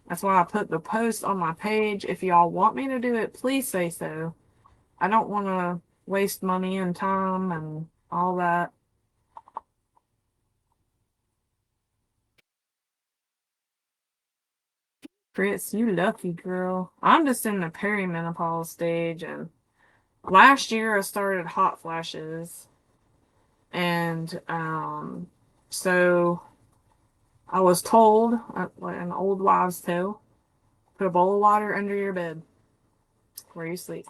That's why I put the post on my page. If y'all want me to do it, please say so. I don't want to waste money and time and all that. Chris, you lucky girl. I'm just in the perimenopause stage, and last year I started hot flashes, and so I was told, like an old wives' tale, put a bowl of water under your bed where you sleep.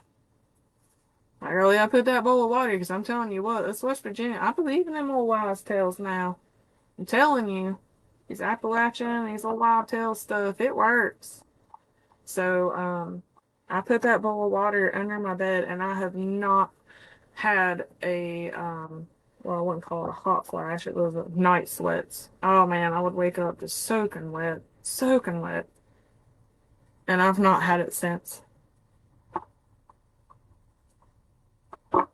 Like, really, I put that bowl of water because I'm telling you what, it's West Virginia. I believe in them old wives' tales now. I'm telling you, these Appalachian, these old wives' tale stuff, it works. So, I put that bowl of water under my bed, and I have not had a, well, I wouldn't call it a hot flash. It was a night sweats. Oh man, I would wake up just soaking wet, and I've not had it since. All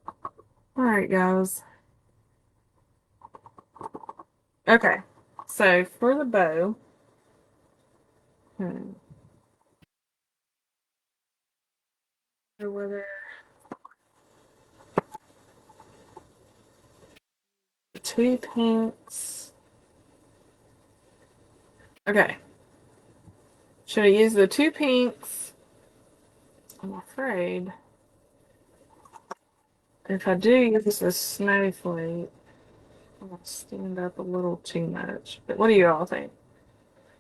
right, guys. Okay, so for the bow, hmm, whether two pinks. Okay, should I use the two pinks? I'm afraid if I do use the snowflake, I'm gonna stand up a little too much. But what do you all think?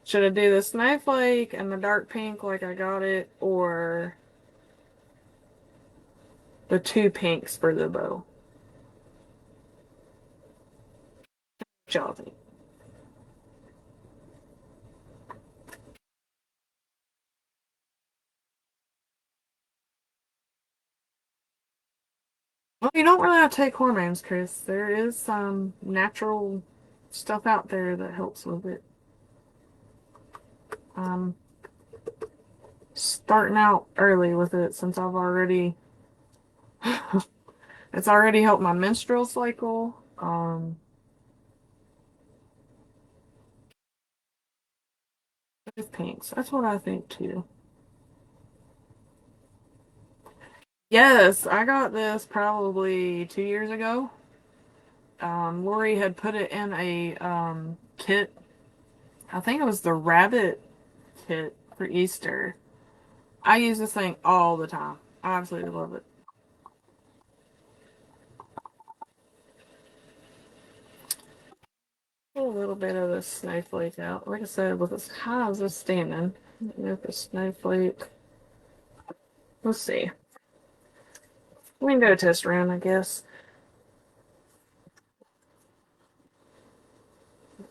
Should I do the snowflake and the dark pink like I got it, or the two pinks for the bow? What y'all think? Well, you don't really have to take hormones, Chris. There is some natural stuff out there that helps with it. Um, Starting out early with it since I've already it's already helped my menstrual cycle. With pinks. That's what I think too. Yes, I got this probably 2 years ago. Lori had put it in a kit. I think it was the rabbit kit for Easter. I use this thing all the time. I absolutely love it. A little bit of the snowflake out. Like I said, with as high as it's standing, with the snowflake. Let's see. We can do a test run, I guess.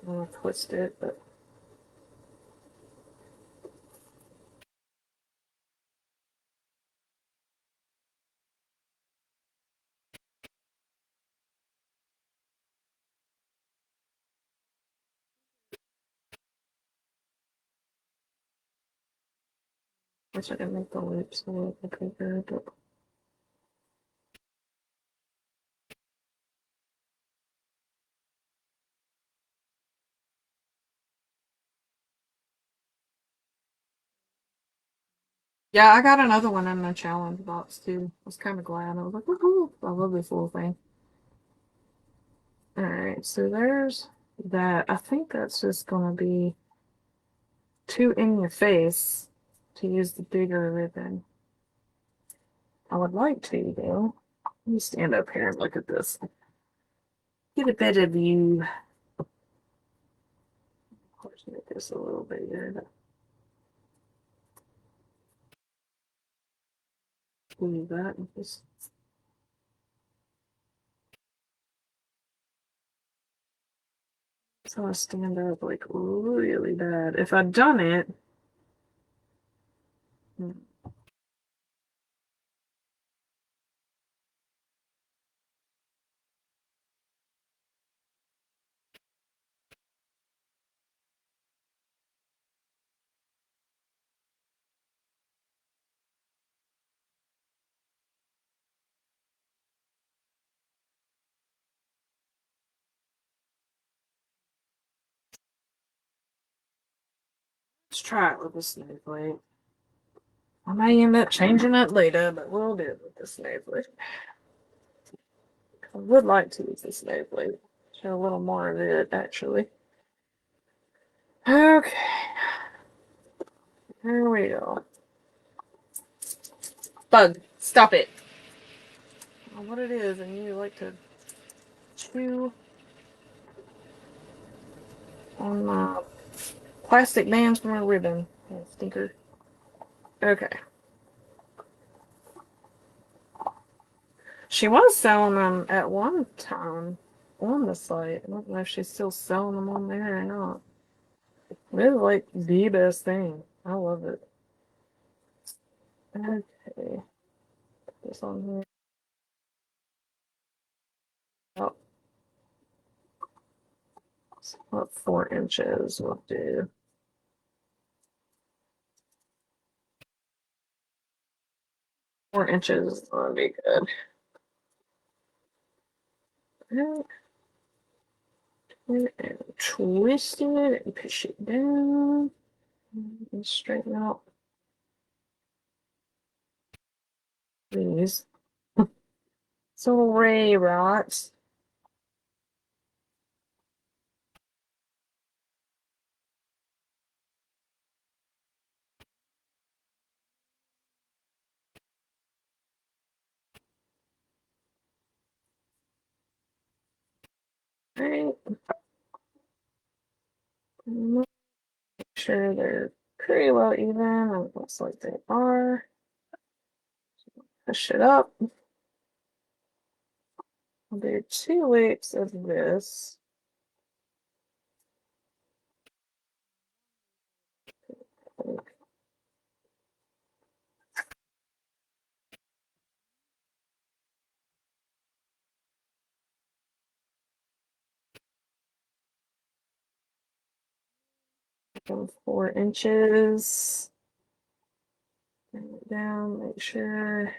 I'm gonna twist it, but wish I could make the loops a little bit bigger, but yeah, I got another one in the challenge box too. I was kind of glad. I was like, woohoo! I love this little thing. All right, so there's that. I think that's just gonna be too in your face to use the bigger ribbon. I would like to though. Let me stand up here and look at this. Get a better view. Just make this a little bigger. Leave that and just. So I stand up like really bad. If I'd done it. Let's try it with the snowflake. I may end up changing it later, but we'll do it with the snowflake. I would like to use the snowflake. Show a little more of it, actually. Okay. Here we go. Bug, stop it. I don't know what it is, and you like to chew on my plastic bands from a ribbon. Stinker. Okay. She was selling them at one time on the site. I don't know if she's still selling them on there or not. It is like the best thing. I love it. Okay. Put this on here. Oh, what 4 inches will do. 4 inches will be good. And twist it and push it down and straighten out these. So ray rots. Right. Make sure they're pretty well even. It looks like they are. Push it up. I'll do 2 weeks of this. Go 4 inches. Bring it down, make sure.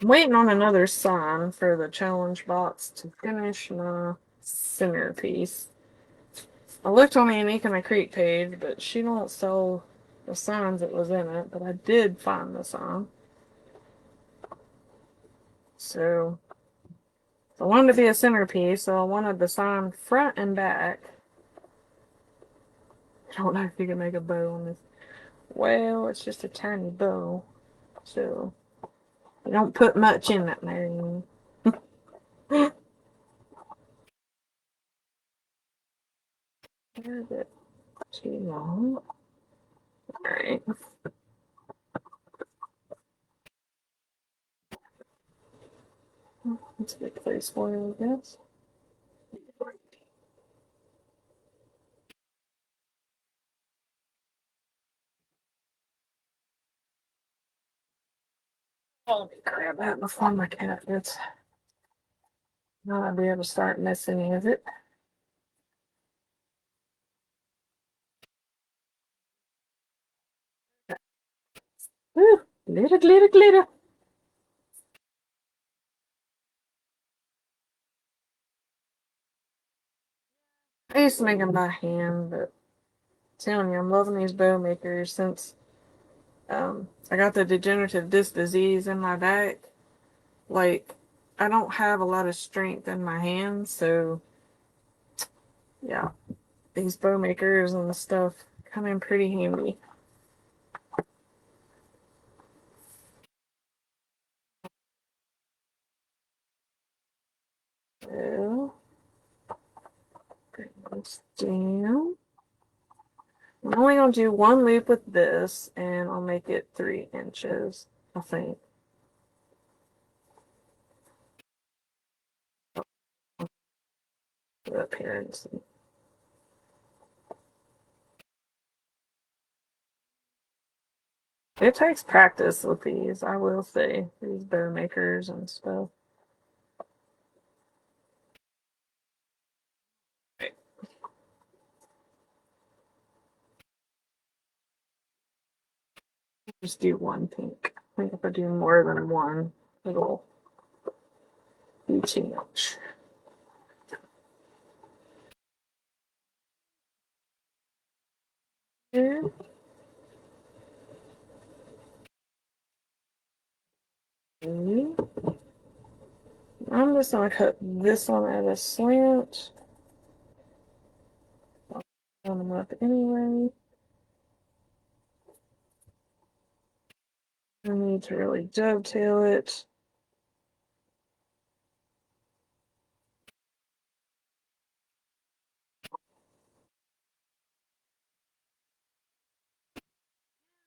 I'm waiting on another sign for the challenge box to finish my centerpiece. I looked on the Unique and the Creek page, but she don't sell the signs that was in it, but I did find the sign. So I wanted to be a centerpiece, so I wanted the sign front and back. I don't know if you can make a bow on this. Well, it's just a tiny bow, so you don't put much in that there. Is it too long? Alright. That's a good place for it, I guess. Oh, let me grab that before my cat gets. Now I'll be able to start messing with it. Woo! Glitter, glitter, glitter. I used to make them by hand, but I'm telling you, I'm loving these bow makers since I got the degenerative disc disease in my back. Like, I don't have a lot of strength in my hands, so yeah, these bow makers and stuff come in pretty handy. So, bring this down. I'm only gonna do one loop with this, and I'll make it 3 inches, I think. Put it up here and see. It takes practice with these, I will say, these bow makers and stuff. Just do one pink. I think if I do more than one, it'll be too much. Okay. I'm just gonna cut this one at a slant. I'll line them up anyway. I need to really dovetail it.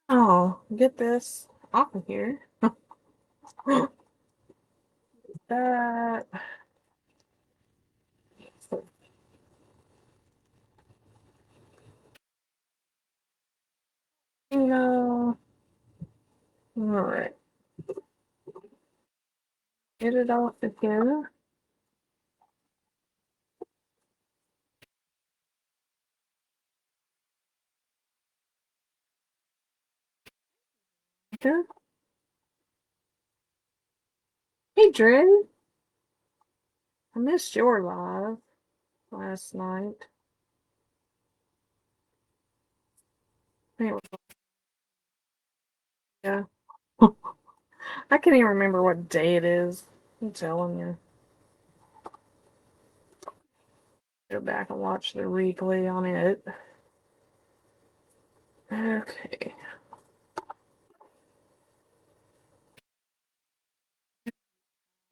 Oh, get this off of here. That. No. All right. Get it off of here. Okay. Hey, Drew. I missed your live last night. Anyway, yeah. I can't even remember what day it is. I'm telling you. Go back and watch the replay on it. Okay.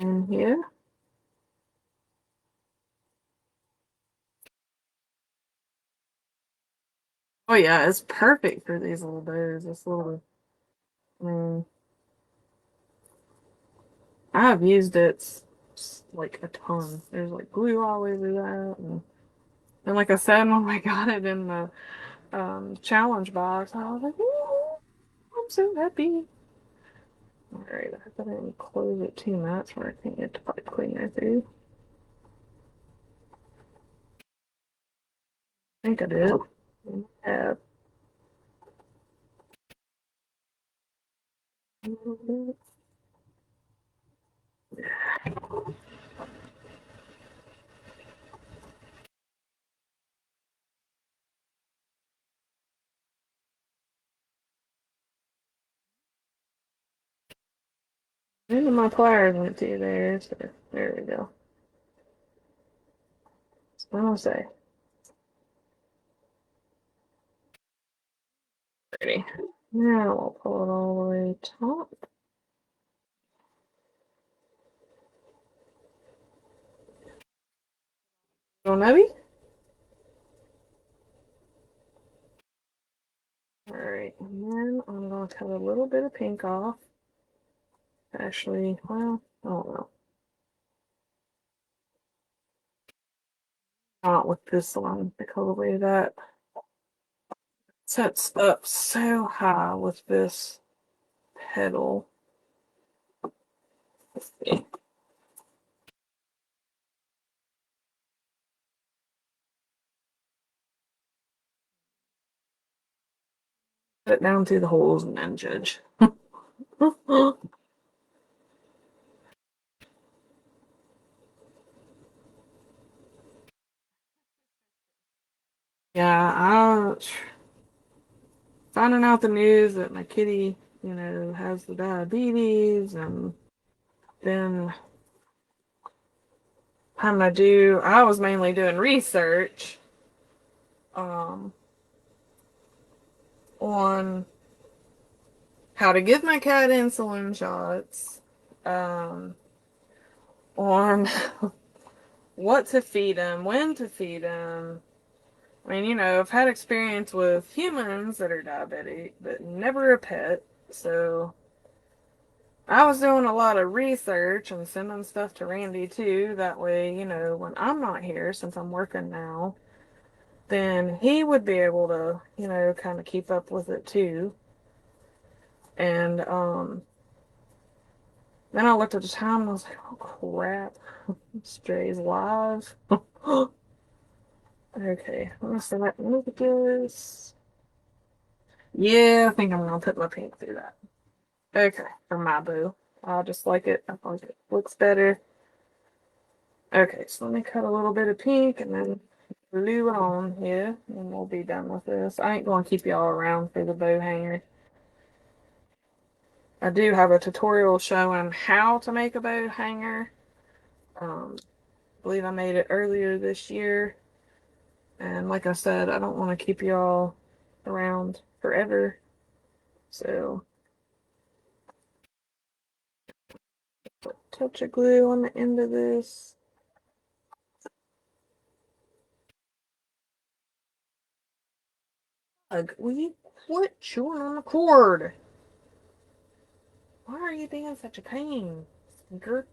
And here. Oh yeah, it's perfect for these little bows. This little, I mean, I've used it like a ton. There's like glue all over that, and like I said, when I got it in the challenge box, I was like, ooh, I'm so happy. All right, I didn't close it too much, where I can't get the pipe cleaner through. I think I did. Yeah. Where did my pliers went to there? So, there we go. That's what I'll say. Pretty. Now we'll pull it all the way top. Little nubby. Alright, and then I'm going to cut a little bit of pink off. Actually, well, I don't know. Not with this one, because the way that sets up so high with this pedal. Let's see. Put it down through the holes and then judge. Yeah, finding out the news that my kitty, has the diabetes, and then I was mainly doing research um, on how to give my cat insulin shots, um, on what to feed him, when to feed him. I mean, I've had experience with humans that are diabetic, but never a pet. So I was doing a lot of research and sending stuff to Randy too. That way, when I'm not here, since I'm working now, then he would be able to, kind of keep up with it too. And then I looked at the time and I was like, oh crap, Stray's live. Okay, let me select this. Yeah, I think I'm gonna put my pink through that. Okay, for my boo. I just like it. I think it looks better. Okay, so let me cut a little bit of pink and then glue it on here, and we'll be done with this. I ain't gonna keep y'all around for the bow hanger. I do have a tutorial showing how to make a bow hanger. I believe I made it earlier this year. And like I said, I don't want to keep y'all around forever. So, put a touch of glue on the end of this. Will you quit chewing on the cord? Why are you being such a pain, stinker?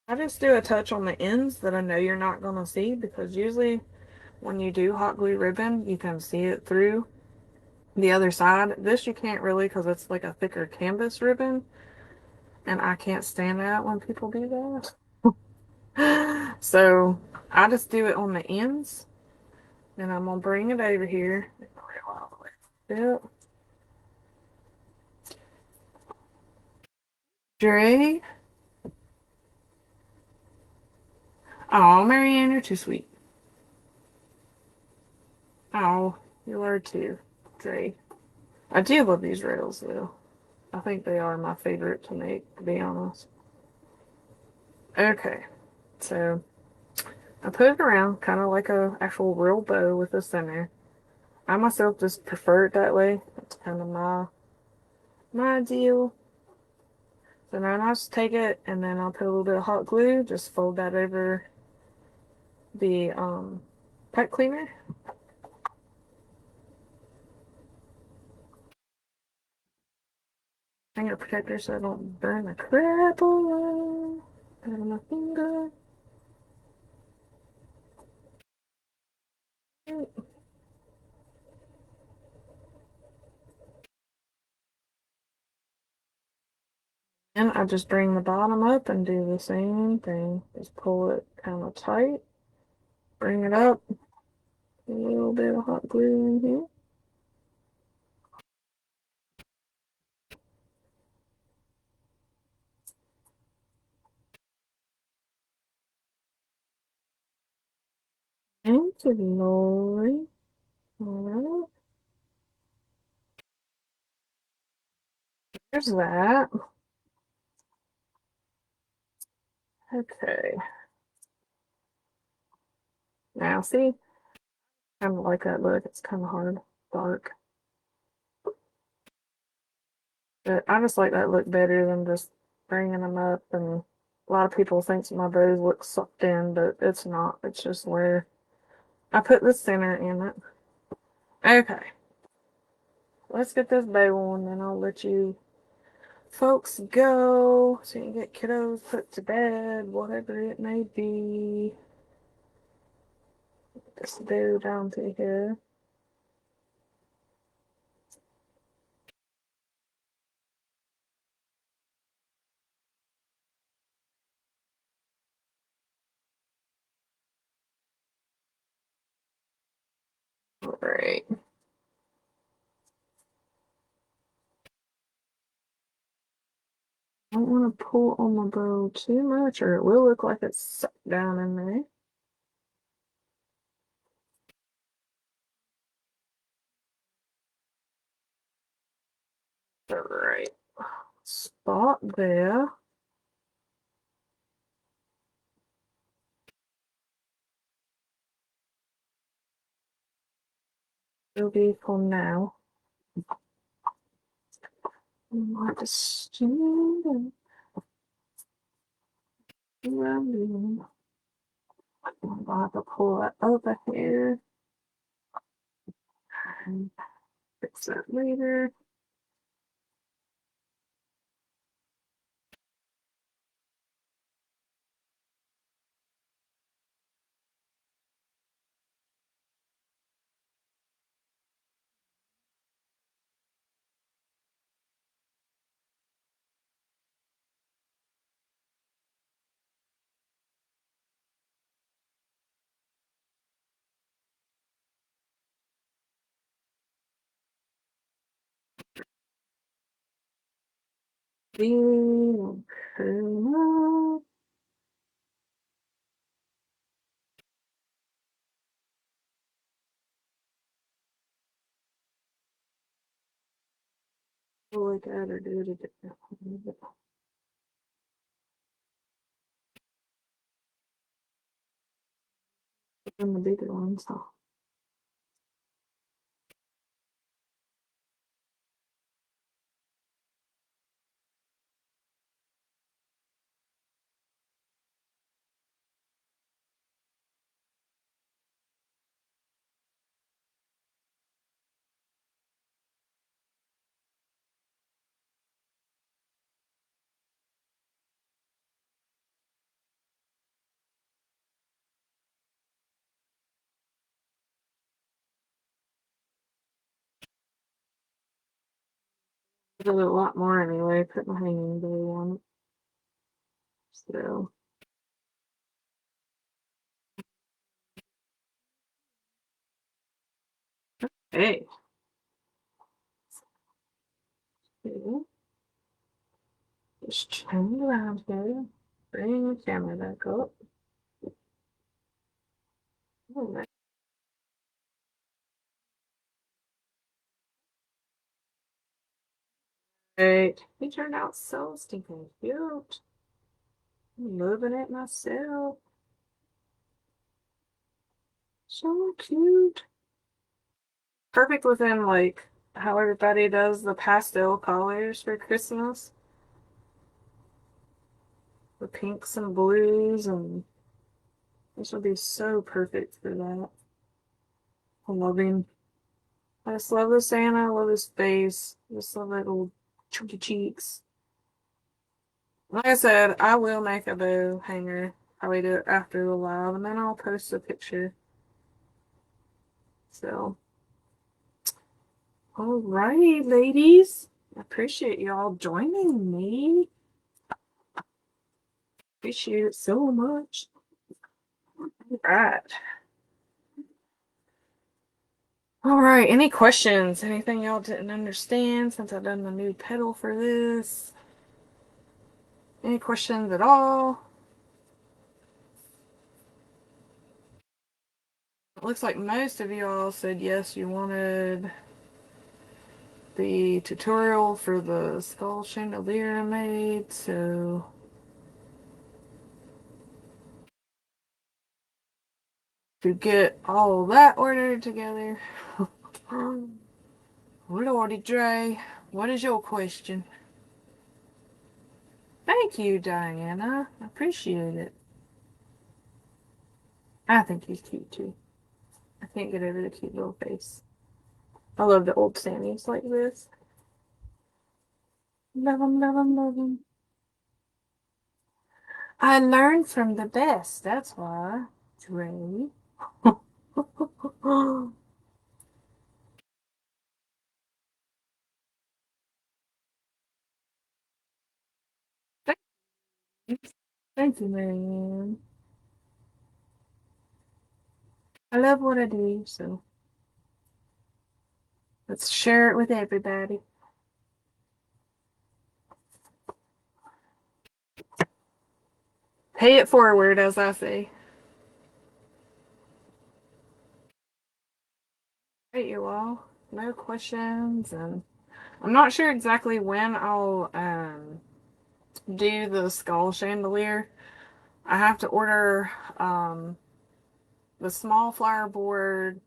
I just do a touch on the ends that I know you're not going to see, because usually when you do hot glue ribbon, you can see it through the other side. This you can't really, because it's like a thicker canvas ribbon, and I can't stand that when people do that. So I just do it on the ends, and I'm going to bring it over here. Yep. Dre. Oh, Marianne, you're too sweet. Oh, you are too, Dre. I do love these rails, though. I think they are my favorite to make, to be honest. Okay, so I put it around kind of like a actual real bow with a center. I myself just prefer it that way. It's kind of my deal. So now I just take it and then I'll put a little bit of hot glue. Just fold that over the pipe cleaner. Finger protector so I don't burn the crap away out of my finger. And I just bring the bottom up and do the same thing. Just pull it kind of tight. Bring it up. A little bit of hot glue in here. And slowly. Alright. There's that. Okay. Now see? Kind of like that look. It's kind of hard. Dark. But I just like that look better than just bringing them up. And a lot of people think my bows look sucked in, but it's not. It's just where I put the center in it. Okay. Let's get this bow on, then I'll let you folks go so you can get kiddos put to bed, whatever it may be. This bow down to here. All right. I don't want to pull on my bow too much or it will look like it's sucked down in there. The right spot there. It'll be for now. I might just stand and I'll have to pull it over here and fix that later. I like that or do it a different way. And the bigger ones, huh? I did a lot more anyway. Put my hanging bow on it. So, hey. Okay. Just turn it around here. Bring the camera back up. Alright. He turned out so stinking cute. I'm loving it myself. So cute. Perfect within like how everybody does the pastel colors for Christmas. The pinks and blues, and this would be so perfect for that. I love him. I just love the Santa. I love his face. I just love that little chunky cheeks. Like I said, I will make a bow hanger. Probably do it after the live, and then I'll post a picture. So, alright, ladies. I appreciate y'all joining me. Appreciate it so much. Alright. Alright, any questions? Anything y'all didn't understand since I've done the new pedal for this? Any questions at all? It looks like most of y'all said yes, you wanted the tutorial for the skull chandelier I made, so to get all that ordered together. Lordy Dre, what is your question? Thank you, Diana. I appreciate it. I think he's cute too. I can't get over the cute little face. I love the old Sammys like this. Love them, love them, love them. I learned from the best, that's why. Dre. Thank you, Marianne. I love what I do, so let's share it with everybody. Pay it forward, as I say. Right, you all. No questions, and I'm not sure exactly when I'll do the skull chandelier. I have to order um, the small flower board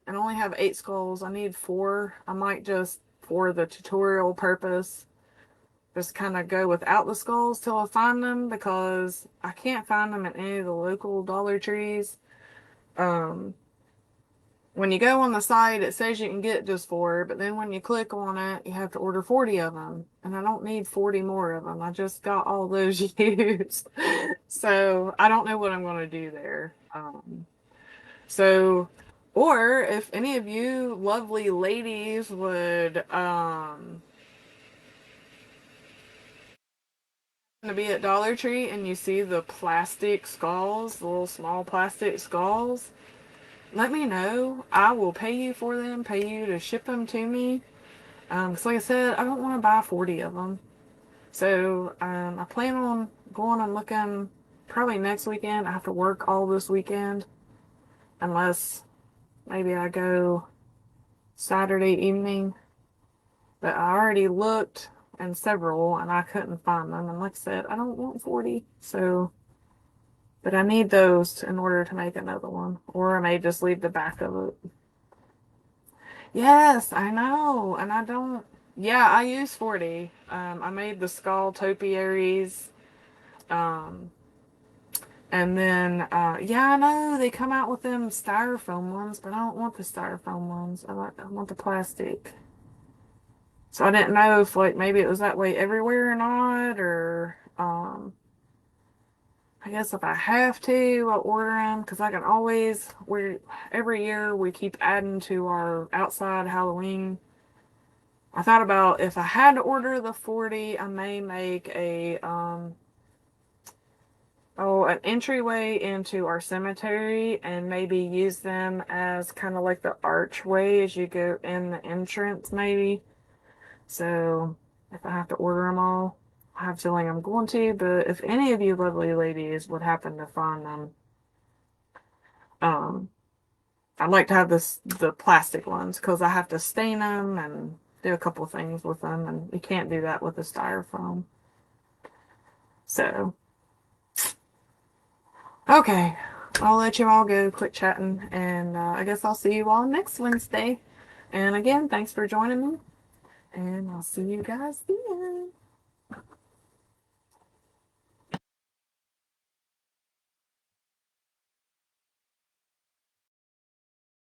and only have 8 skulls. I need 4. I might just, for the tutorial purpose, just kind of go without the skulls till I find them because I can't find them at any of the local Dollar Trees. Um, when you go on the site, it says you can get just 4, but then when you click on it, you have to order 40 of them. And I don't need 40 more of them. I just got all those used. So I don't know what I'm going to do there. So, or if any of you lovely ladies would to be at Dollar Tree and you see the plastic skulls, the little small plastic skulls, let me know. I will pay you for them, pay you to ship them to me. 'Cause like I said, I don't want to buy 40 of them. So I plan on going and looking probably next weekend. I have to work all this weekend unless maybe I go Saturday evening. But I already looked in several and I couldn't find them. And like I said, I don't want 40. So, but I need those in order to make another one. Or I may just leave the back of it. Yes, I know. And I don't. Yeah, I use 40. I made the skull topiaries. Um, and then, yeah, I know they come out with them styrofoam ones, but I don't want the styrofoam ones. I want the plastic. So I didn't know if like maybe it was that way everywhere or not, or I guess if I have to, I'll order them because I can always. We every year we keep adding to our outside Halloween. I thought about if I had to order the 40, I may make a an entryway into our cemetery and maybe use them as kind of like the archway as you go in the entrance, maybe. So if I have to order them all, I have a feeling I'm going to. But if any of you lovely ladies would happen to find them, um, I'd like to have the plastic ones because I have to stain them and do a couple things with them, and you can't do that with the styrofoam. So okay, I'll let you all go. Quit chatting, and I guess I'll see you all next Wednesday. And again, thanks for joining me, and I'll see you guys then.